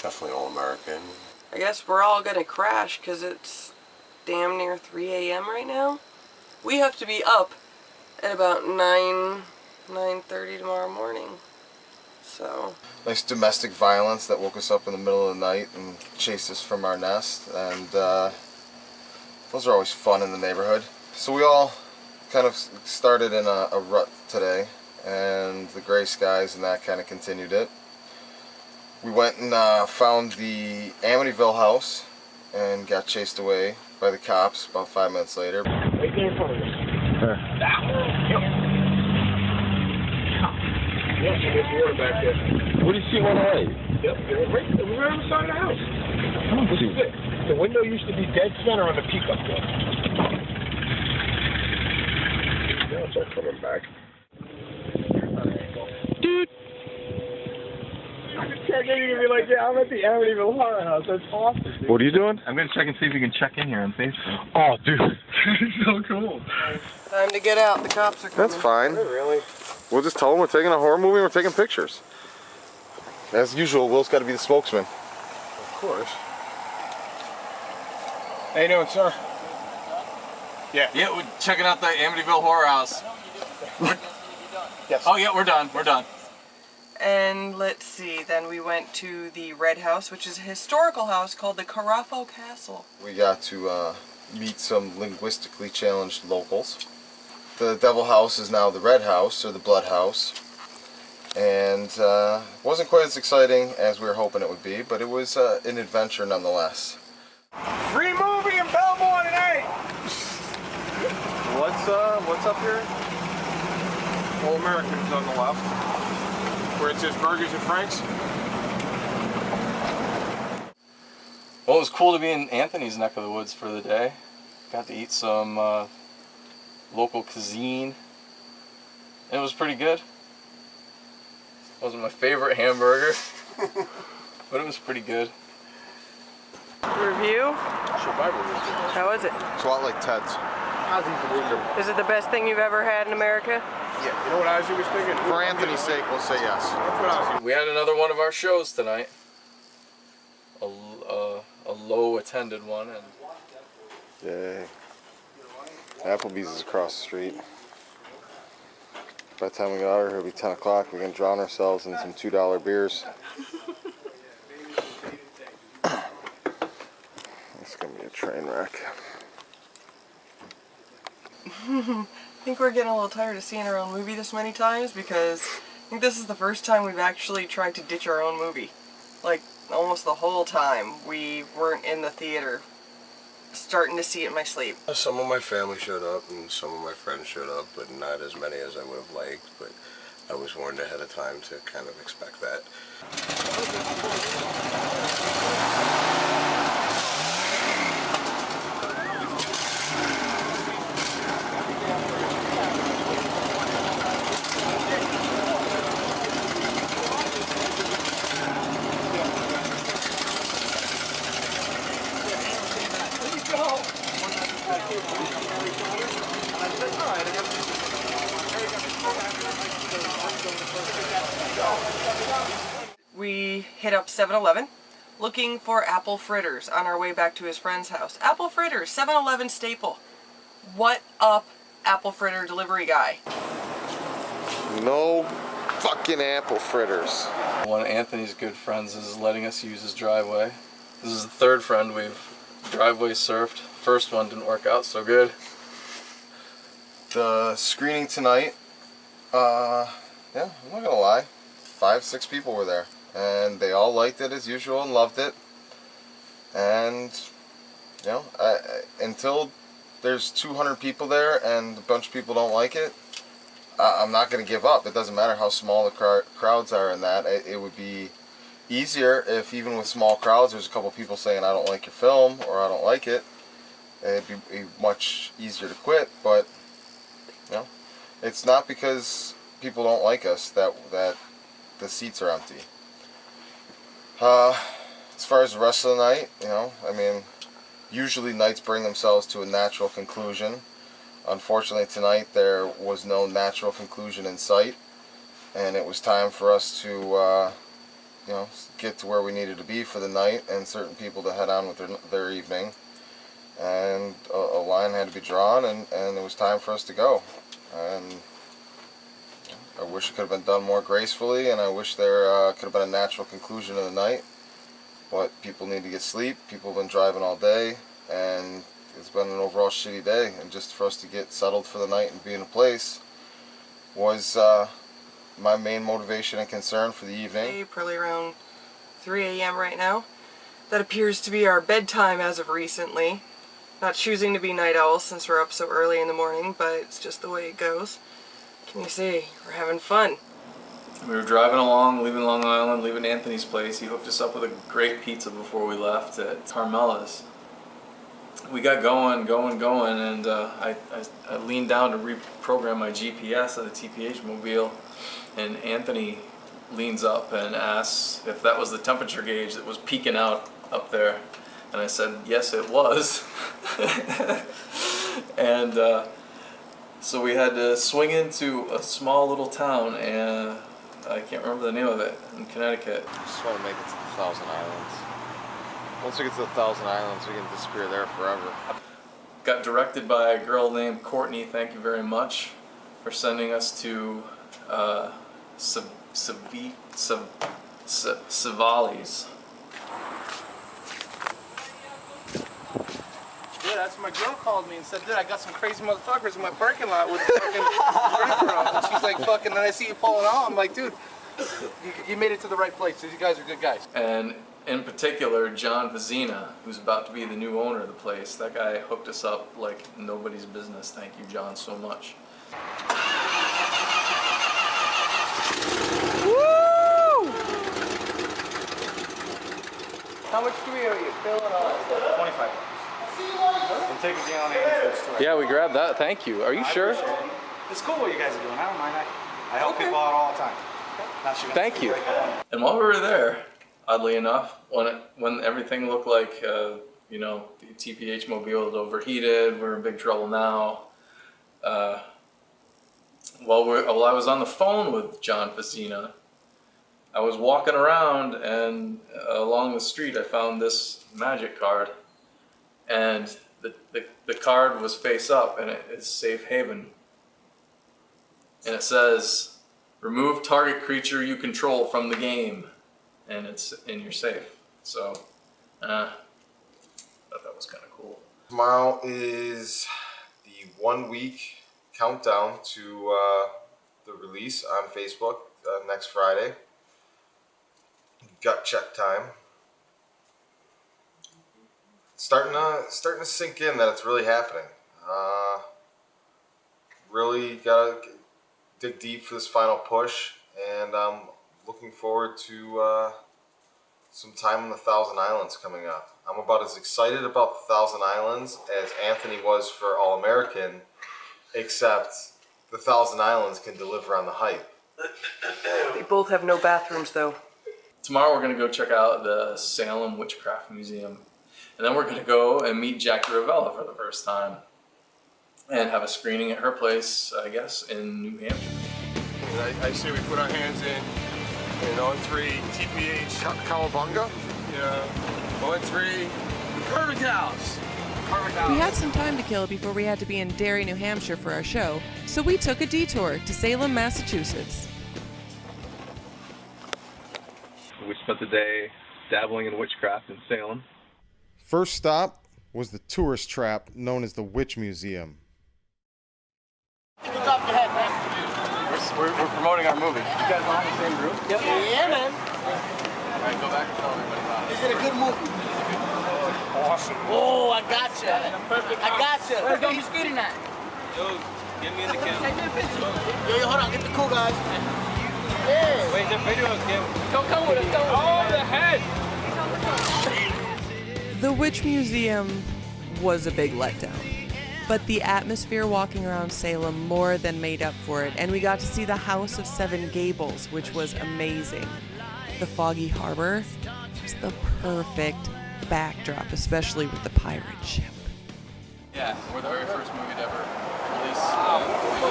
definitely All American. I guess we're all gonna crash because it's damn near 3 a.m. right now. We have to be up at about 9:30 tomorrow morning. So Nice domestic violence that woke us up in the middle of the night and chased us from our nest, and those are always fun in the neighborhood. So we all kind of started in a rut today, and the gray skies and that kind of continued it. We went and found the Amityville house and got chased away by the cops about 5 minutes later. Right there in front of us. That one? Yep. Yes, there's water back there. What do you see on the way? Yep, right on the side of the house. This is it. The window used to be dead center on the peak up there. Now it's all coming back. Dude! You're gonna be like, yeah, I'm at the Amityville Horror House. That's awesome. Dude. What are you doing? I'm gonna check and see if we can check in here on Facebook. Oh, dude. So cool. time to get out. The cops are coming. That's fine. Really? We'll just tell them we're taking a horror movie and we're taking pictures. As usual, Will's got to be the spokesman. Of course. How you doing, sir? Yeah, we're checking out the Amityville Horror House. Yes. Oh yeah, we're done. We're done. And let's see, then we went to the Red House, which is a historical house called the Caraffo Castle. We got to meet some linguistically challenged locals. The Devil House is now the Red House, or the Blood House. And wasn't quite as exciting as we were hoping it would be, but it was an adventure nonetheless. Free movie in Belmont tonight! What's up here? All Americans on the left, where it says Burgers and Franks. Well, it was cool to be in Anthony's neck of the woods for the day. Got to eat some local cuisine. And it was pretty good. It wasn't my favorite hamburger, but it was pretty good. Review? How was it? It's a lot like Ted's. Is it the best thing you've ever had in America? Yeah, you know what I was thinking? For Anthony's sake, we'll say yes. That's what I was We had another one of our shows tonight. A low attended one. And Yay. Applebee's is across the street. By the time we get out of here, it'll be 10 o'clock. We're going to drown ourselves in some $2 beers. It's going to be a train wreck. I think we're getting a little tired of seeing our own movie this many times because I think this is the first time we've actually tried to ditch our own movie. Like, almost the whole time we weren't in the theater starting to see it in my sleep. Some of my family showed up and some of my friends showed up, but not as many as I would have liked. But I was warned ahead of time to kind of expect that. We hit up 7-Eleven looking for apple fritters on our way back to his friend's house. Apple fritters, 7-Eleven staple. What up, apple fritter delivery guy? No fucking apple fritters. One of Anthony's good friends is letting us use his driveway. This is the third friend we've driveway surfed. First one didn't work out so good. The screening tonight, yeah, I'm not gonna lie, 5-6 people were there. And they all liked it as usual and loved it. And, you know, until there's 200 people there and a bunch of people don't like it, I'm not going to give up. It doesn't matter how small the crowds are in that. It would be easier if even with small crowds there's a couple people saying I don't like your film or I don't like it. It'd be much easier to quit, but, you know, it's not because people don't like us that the seats are empty. As far as the rest of the night, you know, I mean, usually nights bring themselves to a natural conclusion. Unfortunately tonight there was no natural conclusion in sight, and it was time for us to, you know, get to where we needed to be for the night and certain people to head on with their evening. And a line had to be drawn, and it was time for us to go. And I wish it could have been done more gracefully, and I wish there could have been a natural conclusion of the night. But people need to get sleep. People have been driving all day, and it's been an overall shitty day. And just for us to get settled for the night and be in a place was my main motivation and concern for the evening. Probably around 3 a.m. right now. That appears to be our bedtime as of recently. Not choosing to be night owls since we're up so early in the morning, but it's just the way it goes. Can you see? We're having fun. We were driving along, leaving Long Island, leaving Anthony's place. He hooked us up with a great pizza before we left at Carmela's. We got going, and I leaned down to reprogram my GPS of the TPHmobile, and Anthony leans up and asks if that was the temperature gauge that was peaking out up there. And I said, yes, it was. And so we had to swing into a small little town, and I can't remember the name of it, in Connecticut. I just want to make it to the Thousand Islands. Once we get to the Thousand Islands, we can disappear there forever. Got directed by a girl named Courtney. Thank you very much for sending us to Savali's. Yeah, that's my girl called me and said, dude, I got some crazy motherfuckers in my parking lot with fucking drinker on. And she's like, fucking, then I see you pulling out. I'm like, dude, you made it to the right place. These guys are good guys. And in particular, John Vizina, who's about to be the new owner of the place. That guy hooked us up like nobody's business. Thank you, John, so much. Woo! How much do we owe you? Bill and all? 25. And take a gallon of Yeah, we grabbed that. Thank you. Are you sure? It's cool what you guys are doing. I don't mind. I help people out all the time. Thank you. And while we were there, oddly enough, when everything looked like, you know, the TPHmobile had overheated, we're in big trouble now. While I was on the phone with John Vizina, I was walking around, and along the street I found this magic card. And the card was face up, and it's safe haven. And it says, remove target creature you control from the game, and you're safe. So, I thought that was kind of cool. Tomorrow is the 1 week countdown to the release on Facebook next Friday. Gut check time. Starting to sink in that it's really happening. Really gotta dig deep for this final push, and I'm looking forward to some time on the Thousand Islands coming up. I'm about as excited about the Thousand Islands as Anthony was for All American, except the Thousand Islands can deliver on the hype. They both have no bathrooms, though. Tomorrow we're gonna go check out the Salem Witchcraft Museum, and then we're gonna go and meet Jackie Ravella for the first time, and have a screening at her place, I guess, in New Hampshire. And I say we put our hands in on 3, TPH. Cowabunga? Yeah. On 3, Perfect House. Perfect House. We had some time to kill before we had to be in Derry, New Hampshire for our show, so we took a detour to Salem, Massachusetts. We spent the day dabbling in witchcraft in Salem. First stop was the tourist trap known as the Witch Museum. We're promoting our movie. You guys all in the same group? Yep. Yeah, man. All right, go back and tell everybody about it. Is it a good movie? Awesome. Oh, I gotcha. Perfect. I gotcha. Where's gonna be speeding at? Yo, get me in the camera. Take me a picture. Yo, hold on. Get the cool guys. Yeah. Wait, the video is getting. Come with us. Come with us. Oh, the head. The Witch Museum was a big letdown, but the atmosphere walking around Salem more than made up for it, and we got to see the House of Seven Gables, which was amazing. The foggy harbor was the perfect backdrop, especially with the pirate ship. Yeah, we're the very first movie to ever release.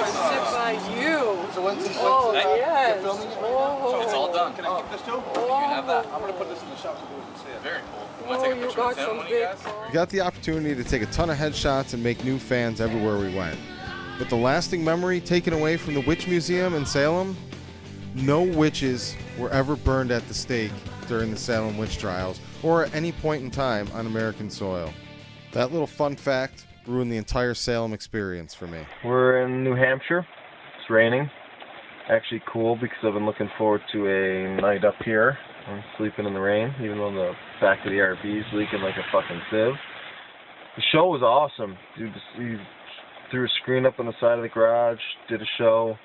Sit by you. So when's yes. filming it? Oh. It's all done. Can I keep this too? You can have that. I'm gonna put this in the shop so people can see it. Very cool. You want to take a picture with Tim, one of you guys? We got the opportunity to take a ton of headshots and make new fans everywhere we went. But the lasting memory taken away from the Witch Museum in Salem, no witches were ever burned at the stake during the Salem witch trials or at any point in time on American soil. That little fun fact ruined the entire Salem experience for me. We're in New Hampshire. It's raining. Actually cool because I've been looking forward to a night up here. I'm sleeping in the rain, even though the back of the RV is leaking like a fucking sieve. The show was awesome. Dude, we threw a screen up on the side of the garage, did a show.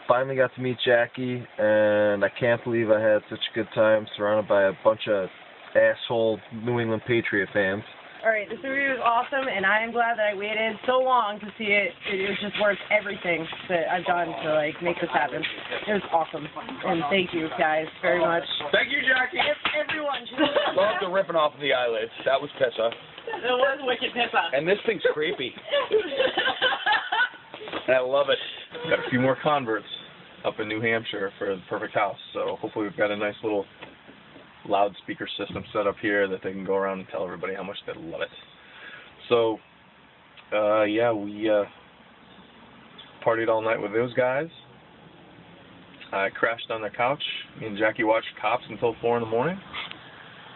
Finally got to meet Jackie, and I can't believe I had such a good time surrounded by a bunch of asshole New England Patriot fans. Alright, this movie was awesome, and I am glad that I waited so long to see it. It was just worth everything that I've done to make this happen. It was awesome, and thank you guys very much. Thank you, Jackie. Everyone should Love the ripping off of the eyelids. That was pissa. It was wicked pissa. And this thing's creepy. I love it. Got a few more converts up in New Hampshire for the Perfect House, so hopefully we've got a nice little loudspeaker system set up here that they can go around and tell everybody how much they love it. So, yeah, we partied all night with those guys. I crashed on their couch. Me and Jackie watched Cops until 4 in the morning.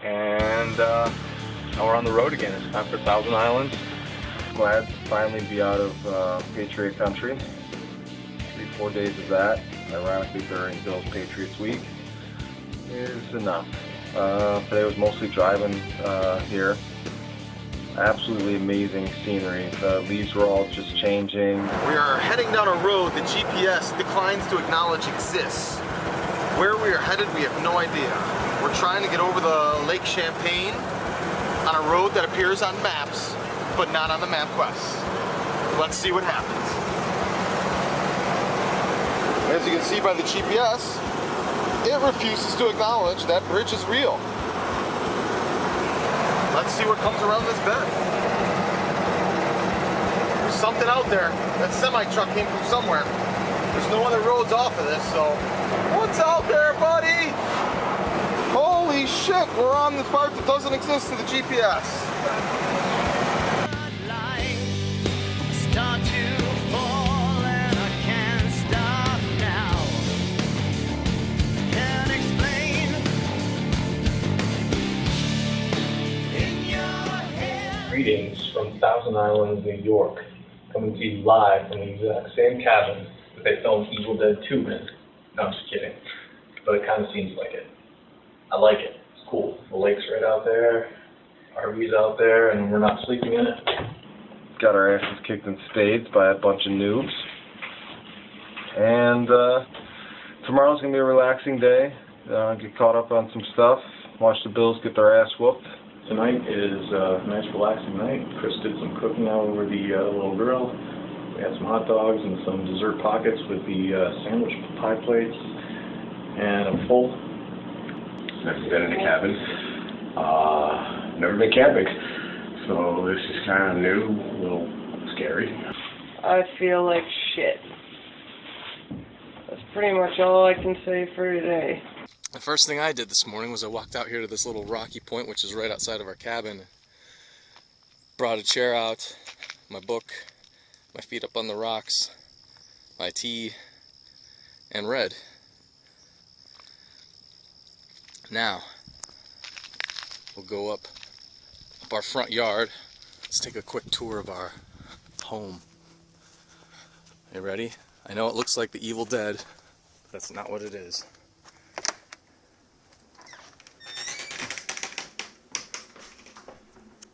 And now we're on the road again. It's time for Thousand Islands. Glad to finally be out of Patriot country. 3-4 days of that, ironically during Bill's Patriots week, is enough. Today was mostly driving here. Absolutely amazing scenery. The leaves were all just changing. We are heading down a road that GPS declines to acknowledge exists. Where we are headed, we have no idea. We're trying to get over the Lake Champlain on a road that appears on maps, but not on the MapQuest. Let's see what happens. As you can see by the GPS, it refuses to acknowledge that bridge is real. Let's see what comes around this bend. There's something out there. That semi-truck came from somewhere. There's no other roads off of this, so... What's out there, buddy? Holy shit, we're on the part that doesn't exist in the GPS. Greetings from Thousand Island, New York, coming to you live from the exact same cabin that they filmed Evil Dead 2 in. No, I'm just kidding, but it kind of seems like it. I like it. It's cool. The lake's right out there, RV's out there, and we're not sleeping in it. Got our asses kicked in spades by a bunch of noobs. And tomorrow's going to be a relaxing day. Get caught up on some stuff, watch the Bills get their ass whooped. Tonight is a nice relaxing night. Chris did some cooking out over the little grill. We had some hot dogs and some dessert pockets with the sandwich pie plates. And I'm full. Never been in a cabin. Never been camping. So this is kind of new, a little scary. I feel like shit. That's pretty much all I can say for today. The first thing I did this morning was I walked out here to this little rocky point, which is right outside of our cabin. Brought a chair out, my book, my feet up on the rocks, my tea, and read. Now, we'll go up our front yard. Let's take a quick tour of our home. You ready? I know it looks like the Evil Dead, but that's not what it is.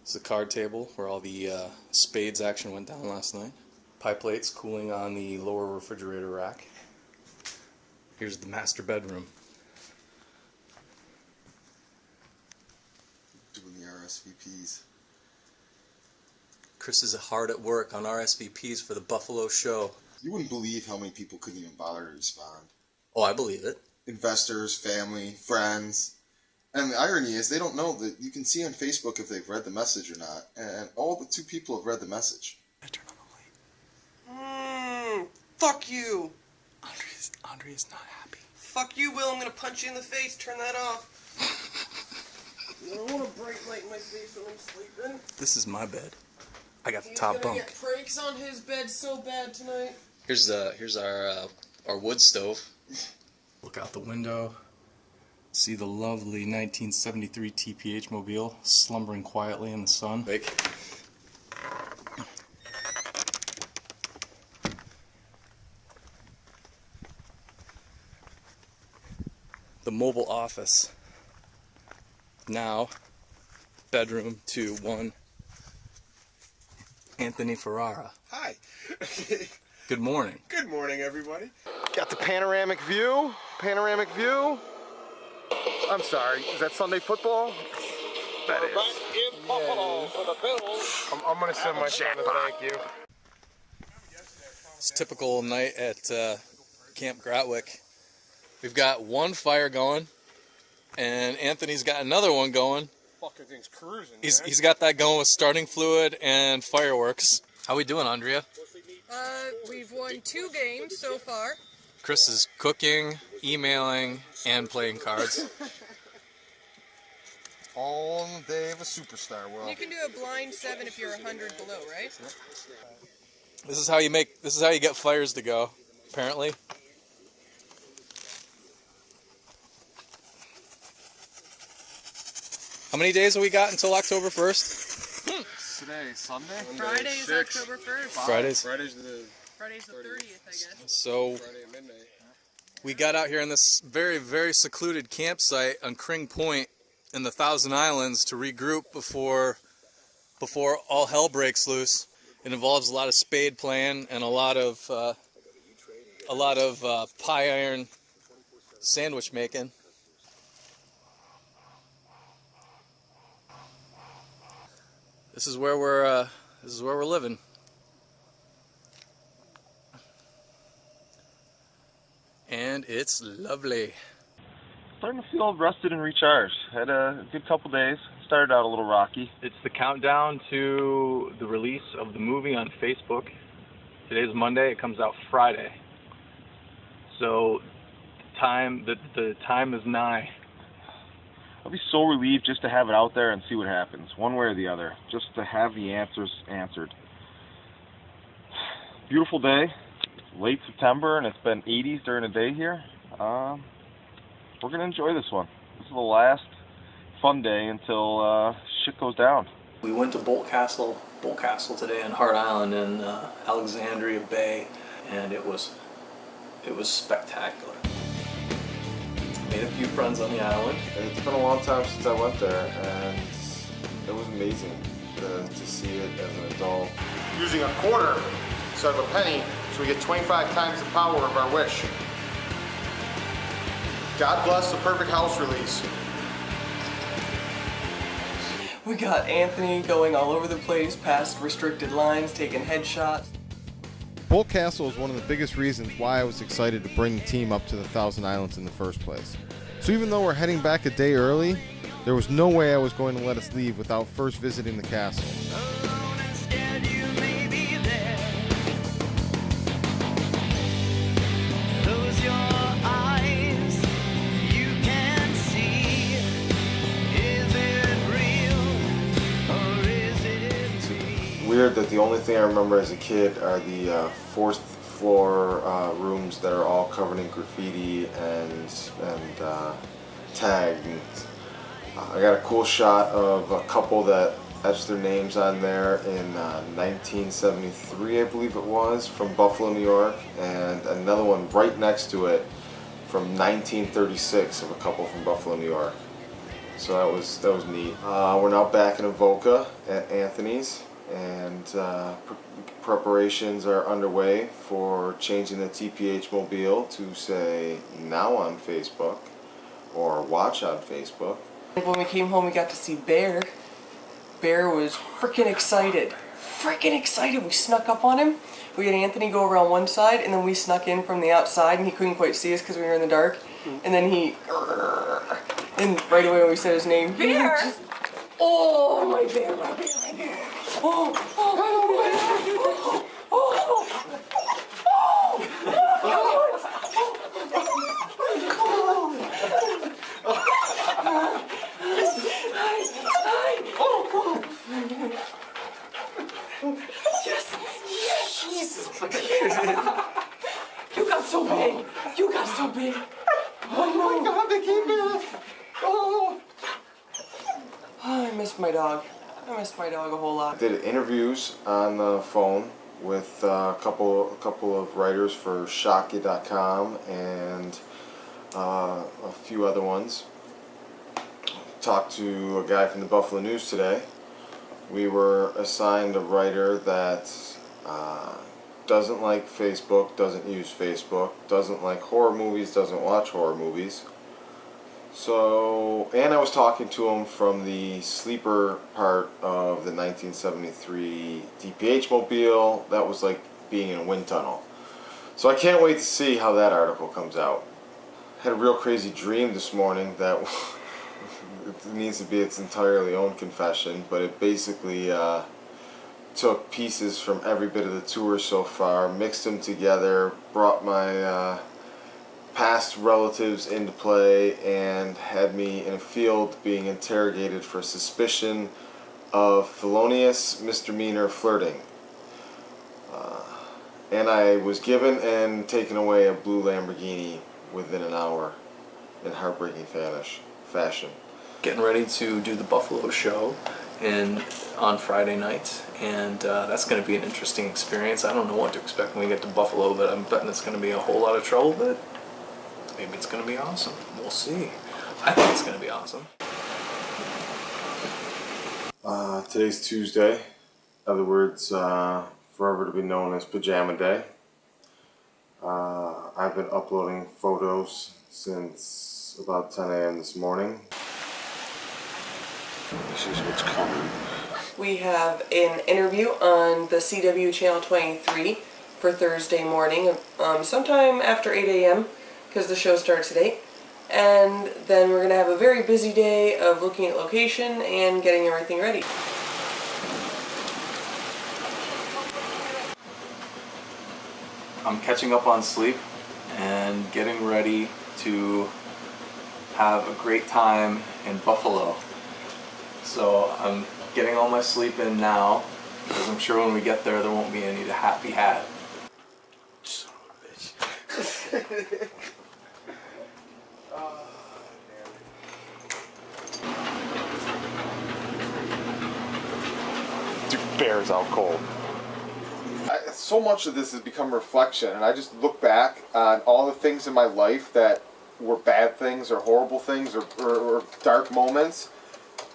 It's the card table where all the spades action went down last night. Pie plates cooling on the lower refrigerator rack. Here's the master bedroom. Doing the RSVPs. Chris is hard at work on RSVPs for the Buffalo show. You wouldn't believe how many people couldn't even bother to respond. Oh, I believe it. Investors, family, friends. And the irony is they don't know that you can see on Facebook if they've read the message or not. And all the 2 people have read the message. Fuck you. Andre is not happy. Fuck you, Will. I'm gonna punch you in the face. Turn that off. I don't want a bright light in my face when I'm sleeping. This is my bed. I got the top bunk. He's gonna get pranks on his bed so bad tonight. Here's our wood stove. Look out the window. See the lovely 1973 TPH mobile slumbering quietly in the sun. The mobile office. Now, bedroom 2-1. Anthony Ferrara. Hi. Good morning. Good morning, everybody. Got the panoramic view. Panoramic view. I'm sorry, is that Sunday football? That is. I'm going to send my son a thank you. It's a typical night at Camp Gratwick. We've got one fire going, and Anthony's got another one going. Fucking thing's cruising. He's got that going with starting fluid and fireworks. How we doing, Andrea? We've won 2 games so far. Chris is cooking, emailing, and playing cards. All in the day of a superstar, Will. You can do a blind 7 if you're 100 below, right? This is how you get fires to go, apparently. How many days have we got until October 1st? Today, Sunday? Friday is October 1st. Fridays the 30th, I guess. So we got out here on this very, very secluded campsite on Kring Point in the Thousand Islands to regroup before all hell breaks loose. It involves a lot of spade playing and a lot of pie iron sandwich making. This is where we're living. And it's lovely. Starting to feel rested and recharged. Had a good couple days. Started out a little rocky. It's the countdown to the release of the movie on Facebook. Today's Monday. It comes out Friday. So the time is nigh. I'll be so relieved just to have it out there and see what happens, one way or the other. Just to have the answers answered. Beautiful day. Late September, and it's been 80s during the day here. We're going to enjoy this one. This is the last fun day until shit goes down. We went to Bolt Castle today on Hart Island in Alexandria Bay, and it was spectacular. Made a few friends on the island. It's been a long time since I went there, and it was amazing to see it as an adult. Using a quarter instead of a penny, so we get 25 times the power of our wish. God bless the perfect house release. We got Anthony going all over the place, past restricted lines, taking headshots. Bolt Castle is one of the biggest reasons why I was excited to bring the team up to the Thousand Islands in the first place. So even though we're heading back a day early, there was no way I was going to let us leave without first visiting the castle. Weird that the only thing I remember as a kid are the fourth floor rooms that are all covered in graffiti and tagged. And, I got a cool shot of a couple that etched their names on there in 1973, I believe it was, from Buffalo, New York, and another one right next to it from 1936 of a couple from Buffalo, New York. So that was neat. We're now back in Avoca at Anthony's, and preparations are underway for changing the TPH mobile to say now on Facebook or watch on Facebook. When we came home, we got to see Bear. Bear was freaking excited. We snuck up on him. We had Anthony go around one side, and then we snuck in from the outside, and he couldn't quite see us because we were in the dark. And then and right away when we said his name, Bear! Oh, my bear, my bear, my bear. Oh, Yes! Jesus! You got so big! You got so big! Oh my God, they came back! Oh, I missed my dog. I missed my dog a whole lot. I did interviews on the phone with a couple of writers for Shocky.com and a few other ones. Talked to a guy from the Buffalo News today. We were assigned a writer that doesn't like Facebook, doesn't use Facebook, doesn't like horror movies, doesn't watch horror movies. So, and I was talking to him from the sleeper part of the 1973 TPH mobile. That was like being in a wind tunnel. So I can't wait to see how that article comes out. Had a real crazy dream this morning that it needs to be its entirely own confession, but it basically took pieces from every bit of the tour so far, mixed them together, brought my past relatives into play, and had me in a field being interrogated for suspicion of felonious misdemeanor flirting. And I was given and taken away a blue Lamborghini within an hour in heartbreaking fashion. Getting ready to do the Buffalo show on Friday night, and that's going to be an interesting experience. I don't know what to expect when we get to Buffalo, but I'm betting it's going to be a whole lot of trouble, but maybe it's going to be awesome. We'll see. I think it's going to be awesome. Today's Tuesday. In other words, forever to be known as Pajama Day. I've been uploading photos since about 10 a.m. this morning. This is what's coming. We have an interview on the CW Channel 23 for Thursday morning, sometime after 8 a.m. because the show starts at 8. And then we're going to have a very busy day of looking at location and getting everything ready. I'm catching up on sleep and getting ready to have a great time in Buffalo. So I'm getting all my sleep in now, because I'm sure when we get there won't be any to be had. Son of a bitch. bears out cold. So much of this has become reflection, and I just look back on all the things in my life that were bad things or horrible things or dark moments,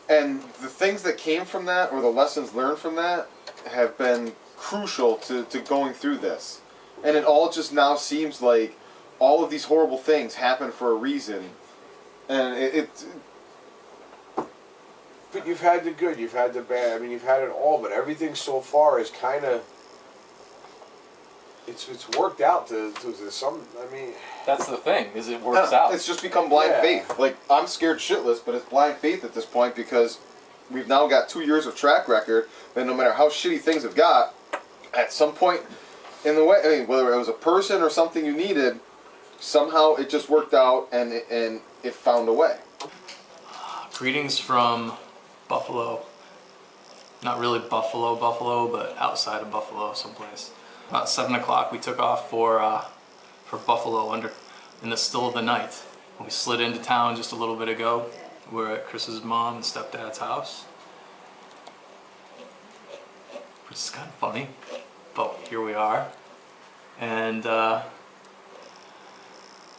and the things that came from that or the lessons learned from that have been crucial to going through this. And it all just now seems like all of these horrible things happen for a reason, and But you've had the good, you've had the bad. I mean, you've had it all. But everything so far is kind of it's worked out to some. I mean, that's the thing, is it works out. It's just become blind faith. Like, I'm scared shitless, but it's blind faith at this point because we've now got 2 years of track record, and no matter how shitty things have got, at some point in the way, I mean, whether it was a person or something you needed, somehow it just worked out and it found a way. Greetings from Buffalo. Not really Buffalo, but outside of Buffalo someplace. About 7 o'clock we took off for Buffalo in the still of the night. We slid into town just a little bit ago. We're at Chris's mom and stepdad's house. Which is kind of funny, but here we are. And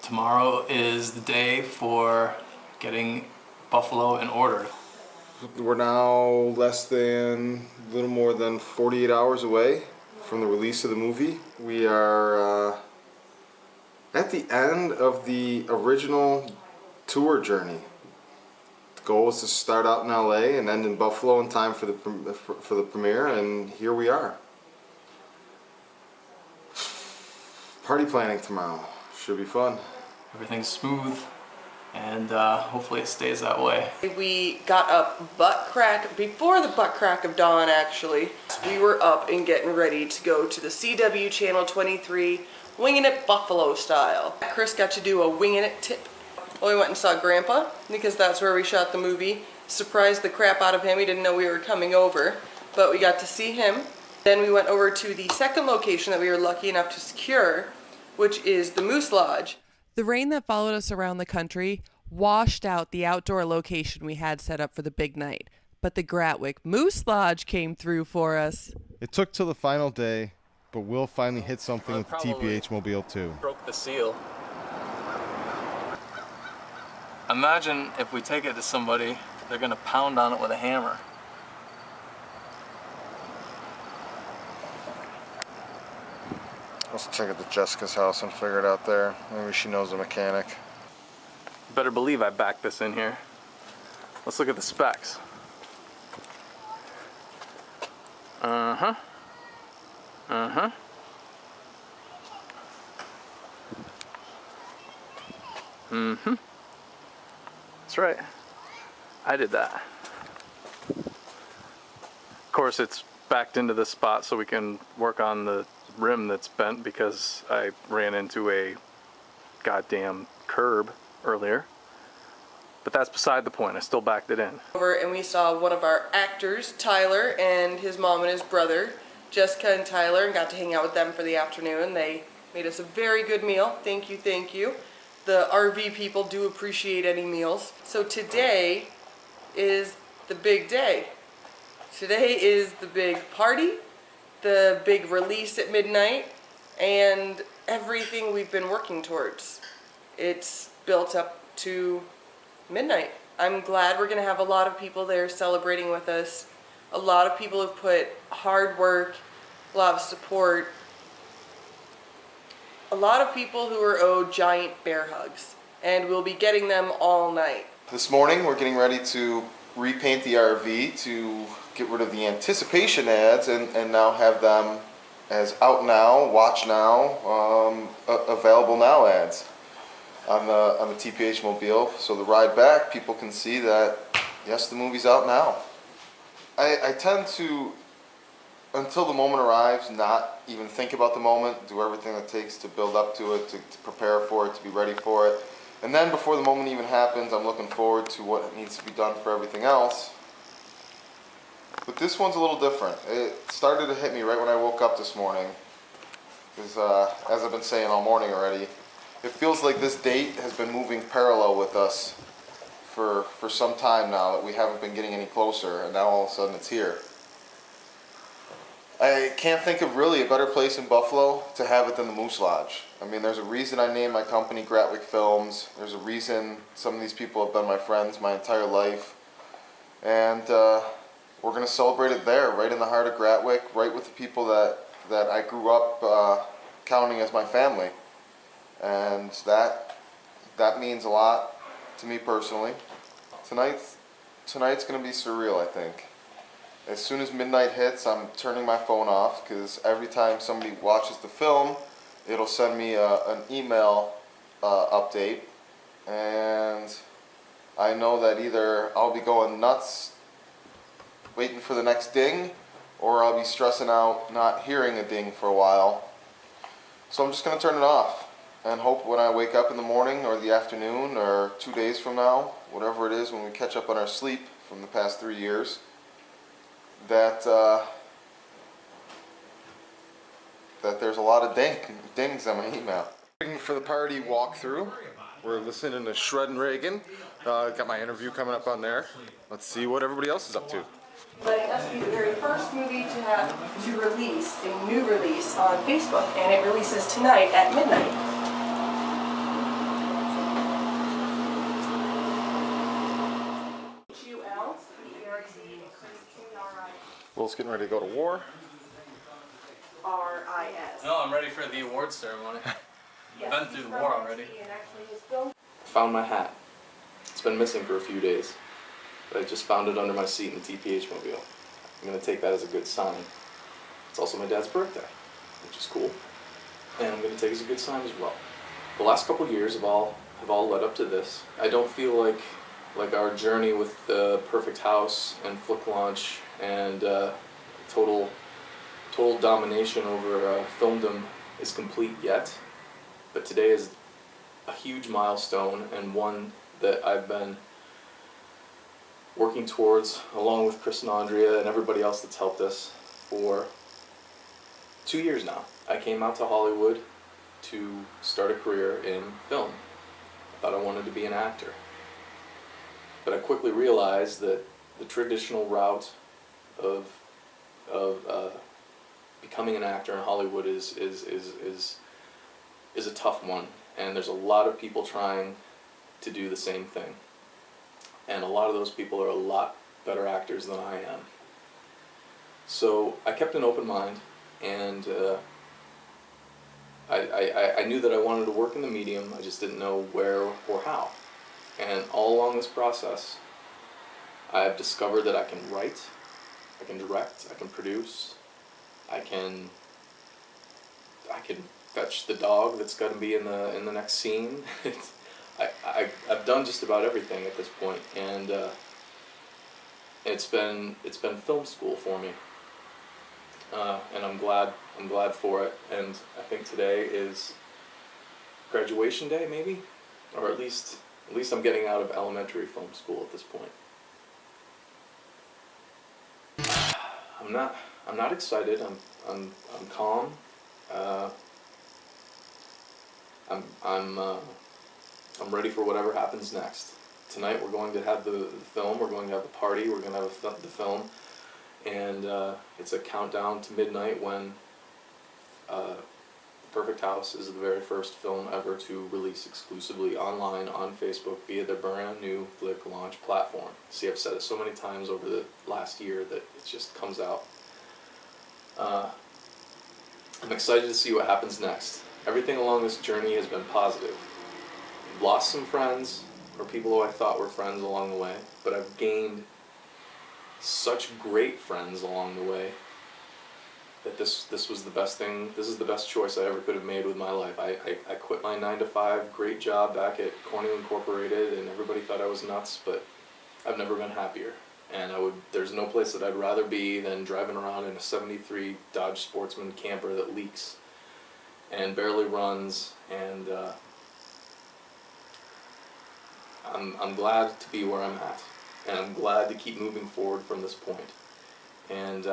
tomorrow is the day for getting Buffalo in order. We're now less than, a little more than 48 hours away from the release of the movie. We are at the end of the original tour journey. The goal was to start out in LA and end in Buffalo in time for the premiere, and here we are. Party planning tomorrow. Should be fun. Everything's smooth, and hopefully it stays that way. We got up butt crack, before the butt crack of dawn actually. We were up and getting ready to go to the CW Channel 23 Winging It Buffalo style. Chris got to do a Winging It tip. Well, we went and saw Grandpa, because that's where we shot the movie. Surprised the crap out of him, he didn't know we were coming over, but we got to see him. Then we went over to the second location that we were lucky enough to secure, which is the Moose Lodge. The rain that followed us around the country washed out the outdoor location we had set up for the big night, but the Gratwick Moose Lodge came through for us. It took till the final day, but we'll finally hit something with the TPH Mobile too. Broke the seal. Imagine if we take it to somebody, they're gonna pound on it with a hammer. Let's check it to Jessica's house and figure it out there. Maybe she knows a mechanic. You better believe I backed this in here. Let's look at the specs. Uh-huh. Uh-huh. Mm-hmm. That's right. I did that. Of course, it's backed into this spot so we can work on the rim that's bent because I ran into a goddamn curb earlier. But that's beside the point. I still backed it in. Over and we saw one of our actors, Tyler, and his mom and his brother, Jessica and Tyler, and got to hang out with them for the afternoon. They made us a very good meal. Thank you, thank you. The RV people do appreciate any meals. So today is the big day. Today is the big party, the big release at midnight, and everything we've been working towards. It's built up to midnight. I'm glad we're gonna have a lot of people there celebrating with us. A lot of people have put hard work, a lot of support. A lot of people who are owed giant bear hugs, and we'll be getting them all night. This morning we're getting ready to repaint the RV to get rid of the anticipation ads and now have them as out now, watch now, available now ads on the TPH Mobile. So the ride back, people can see that, yes, the movie's out now. I tend to, until the moment arrives, not even think about the moment, do everything it takes to build up to it, to prepare for it, to be ready for it. And then before the moment even happens, I'm looking forward to what needs to be done for everything else. But this one's a little different. It started to hit me right when I woke up this morning. Because as I've been saying all morning already, it feels like this date has been moving parallel with us for some time now, that we haven't been getting any closer, and now all of a sudden it's here. I can't think of really a better place in Buffalo to have it than the Moose Lodge. I mean, there's a reason I named my company Gratwick Films. There's a reason some of these people have been my friends my entire life. And we're going to celebrate it there, right in the heart of Gratwick, right with the people that I grew up counting as my family. And that means a lot to me personally. Tonight's going to be surreal, I think. As soon as midnight hits, I'm turning my phone off, because every time somebody watches the film, it'll send me an email update, and I know that either I'll be going nuts waiting for the next ding, or I'll be stressing out not hearing a ding for a while. So I'm just going to turn it off and hope when I wake up in the morning or the afternoon or 2 days from now, whatever it is when we catch up on our sleep from the past 3 years, that there's a lot of dings on my email. For the party walkthrough, we're listening to Shred and Reagan. Got my interview coming up on there. Let's see what everybody else is up to. Letting us be the very first movie to release a new release on Facebook, and it releases tonight at midnight. Will's getting ready to go to war. R-I-S. No, I'm ready for the awards ceremony. I've been through the war already. Found my hat. It's been missing for a few days, but I just found it under my seat in the TPH mobile. I'm going to take that as a good sign. It's also my dad's birthday, which is cool, and I'm going to take it as a good sign as well. The last couple years have all led up to this. I don't feel like our journey with the Perfect House and Flick Launch and total domination over filmdom is complete yet, but today is a huge milestone, and one that I've been working towards along with Chris and Andrea and everybody else that's helped us for 2 years now. I came out to Hollywood to start a career in film. I thought I wanted to be an actor. But I quickly realized that the traditional route of becoming an actor in Hollywood is a tough one, and there's a lot of people trying to do the same thing, and a lot of those people are a lot better actors than I am. So I kept an open mind, and I knew that I wanted to work in the medium. I just didn't know where or how. And all along this process, I've discovered that I can write, I can direct, I can produce, I can fetch the dog that's got to be in the next scene. I've done just about everything at this point, and it's been film school for me, and I'm glad for it. And I think today is graduation day, maybe, or at least I'm getting out of elementary film school at this point. I'm not excited. I'm calm. I'm ready for whatever happens next. Tonight we're going to have the film. We're going to have the party. We're going to have the film, and it's a countdown to midnight when Perfect House is the very first film ever to release exclusively online on Facebook via their brand new Flick Launch platform. See, I've said it so many times over the last year that it just comes out. I'm excited to see what happens next. Everything along this journey has been positive. I've lost some friends, or people who I thought were friends along the way, but I've gained such great friends along the way that this was the best thing. This is the best choice I ever could have made with my life. I quit my 9-to-5 great job back at Corning Incorporated, and everybody thought I was nuts, but I've never been happier. And there's no place that I'd rather be than driving around in a '73 Dodge Sportsman camper that leaks and barely runs, and I'm glad to be where I'm at, and I'm glad to keep moving forward from this point. And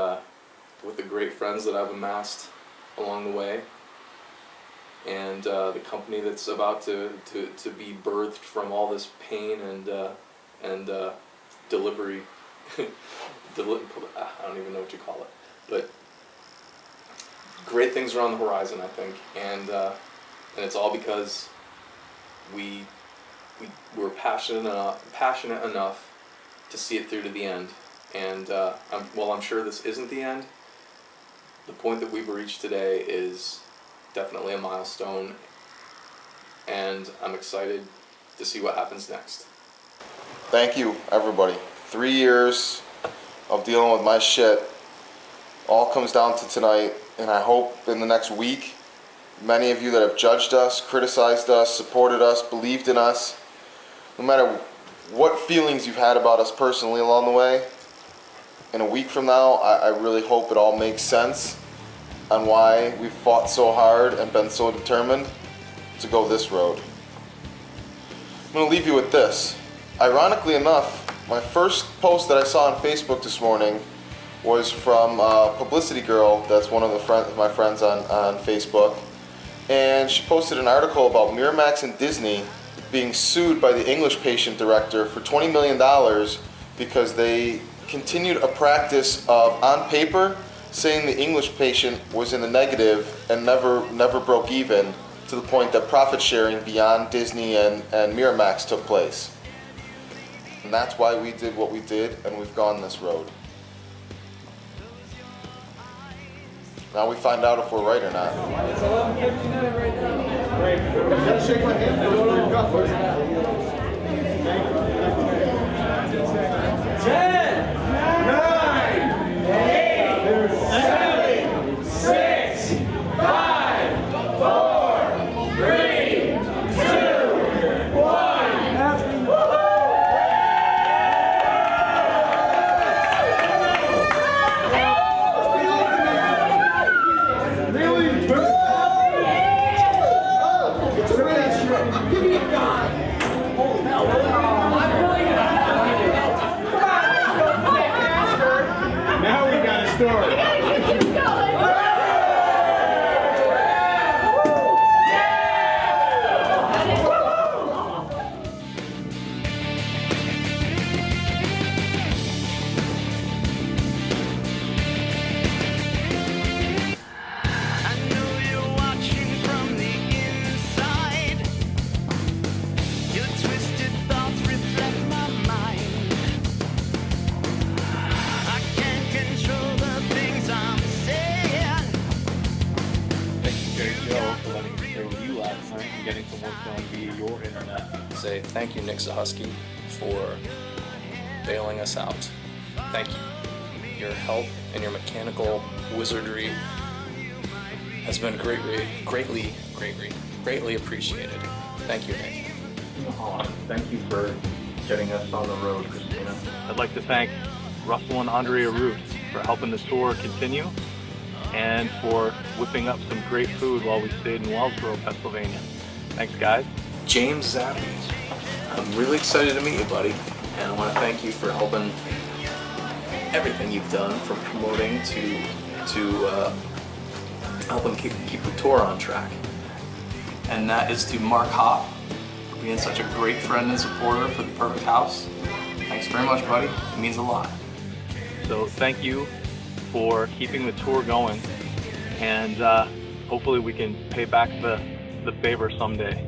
with the great friends that I've amassed along the way, and the company that's about to be birthed from all this pain and delivery. I don't even know what you call it, but great things are on the horizon, I think, and it's all because we're passionate enough to see it through to the end. And while I'm sure this isn't the end, the point that we've reached today is definitely a milestone, and I'm excited to see what happens next. Thank you, everybody. 3 years of dealing with my shit all comes down to tonight, and I hope in the next week, many of you that have judged us, criticized us, supported us, believed in us, no matter what feelings you've had about us personally along the way, in a week from now, I really hope it all makes sense on why we've fought so hard and been so determined to go this road. I'm going to leave you with this. Ironically enough, my first post that I saw on Facebook this morning was from a publicity girl that's one of my friends on Facebook, and she posted an article about Miramax and Disney being sued by the English Patient director for $20 million because they continued a practice of, on paper, saying the English Patient was in the negative and never broke even, to the point that profit sharing beyond Disney and Miramax took place. And that's why we did what we did, and we've gone this road. Now we find out if we're right or not. It's 11:59 right now. Great. You gotta shake my hand. 10, 9, 8, 7, 6, 5, 4, 3, 2, 1. Now we got a story. Getting some work done via your internet. Say thank you, Nick Zahusky, for bailing us out. Thank you. Your help and your mechanical wizardry has been greatly appreciated. Thank you, Nick. Thank you for getting us on the road, Christina. I'd like to thank Russell and Andrea Root for helping the tour continue and for whipping up some great food while we stayed in Wellsboro, Pennsylvania. Thanks, guys. James Zappi, I'm really excited to meet you, buddy, and I want to thank you for helping everything you've done, from promoting to helping keep the tour on track. And that is to Mark Hopp for being such a great friend and supporter for the Perfect House. Thanks very much, buddy. It means a lot. So thank you for keeping the tour going, and hopefully we can pay back the favor someday.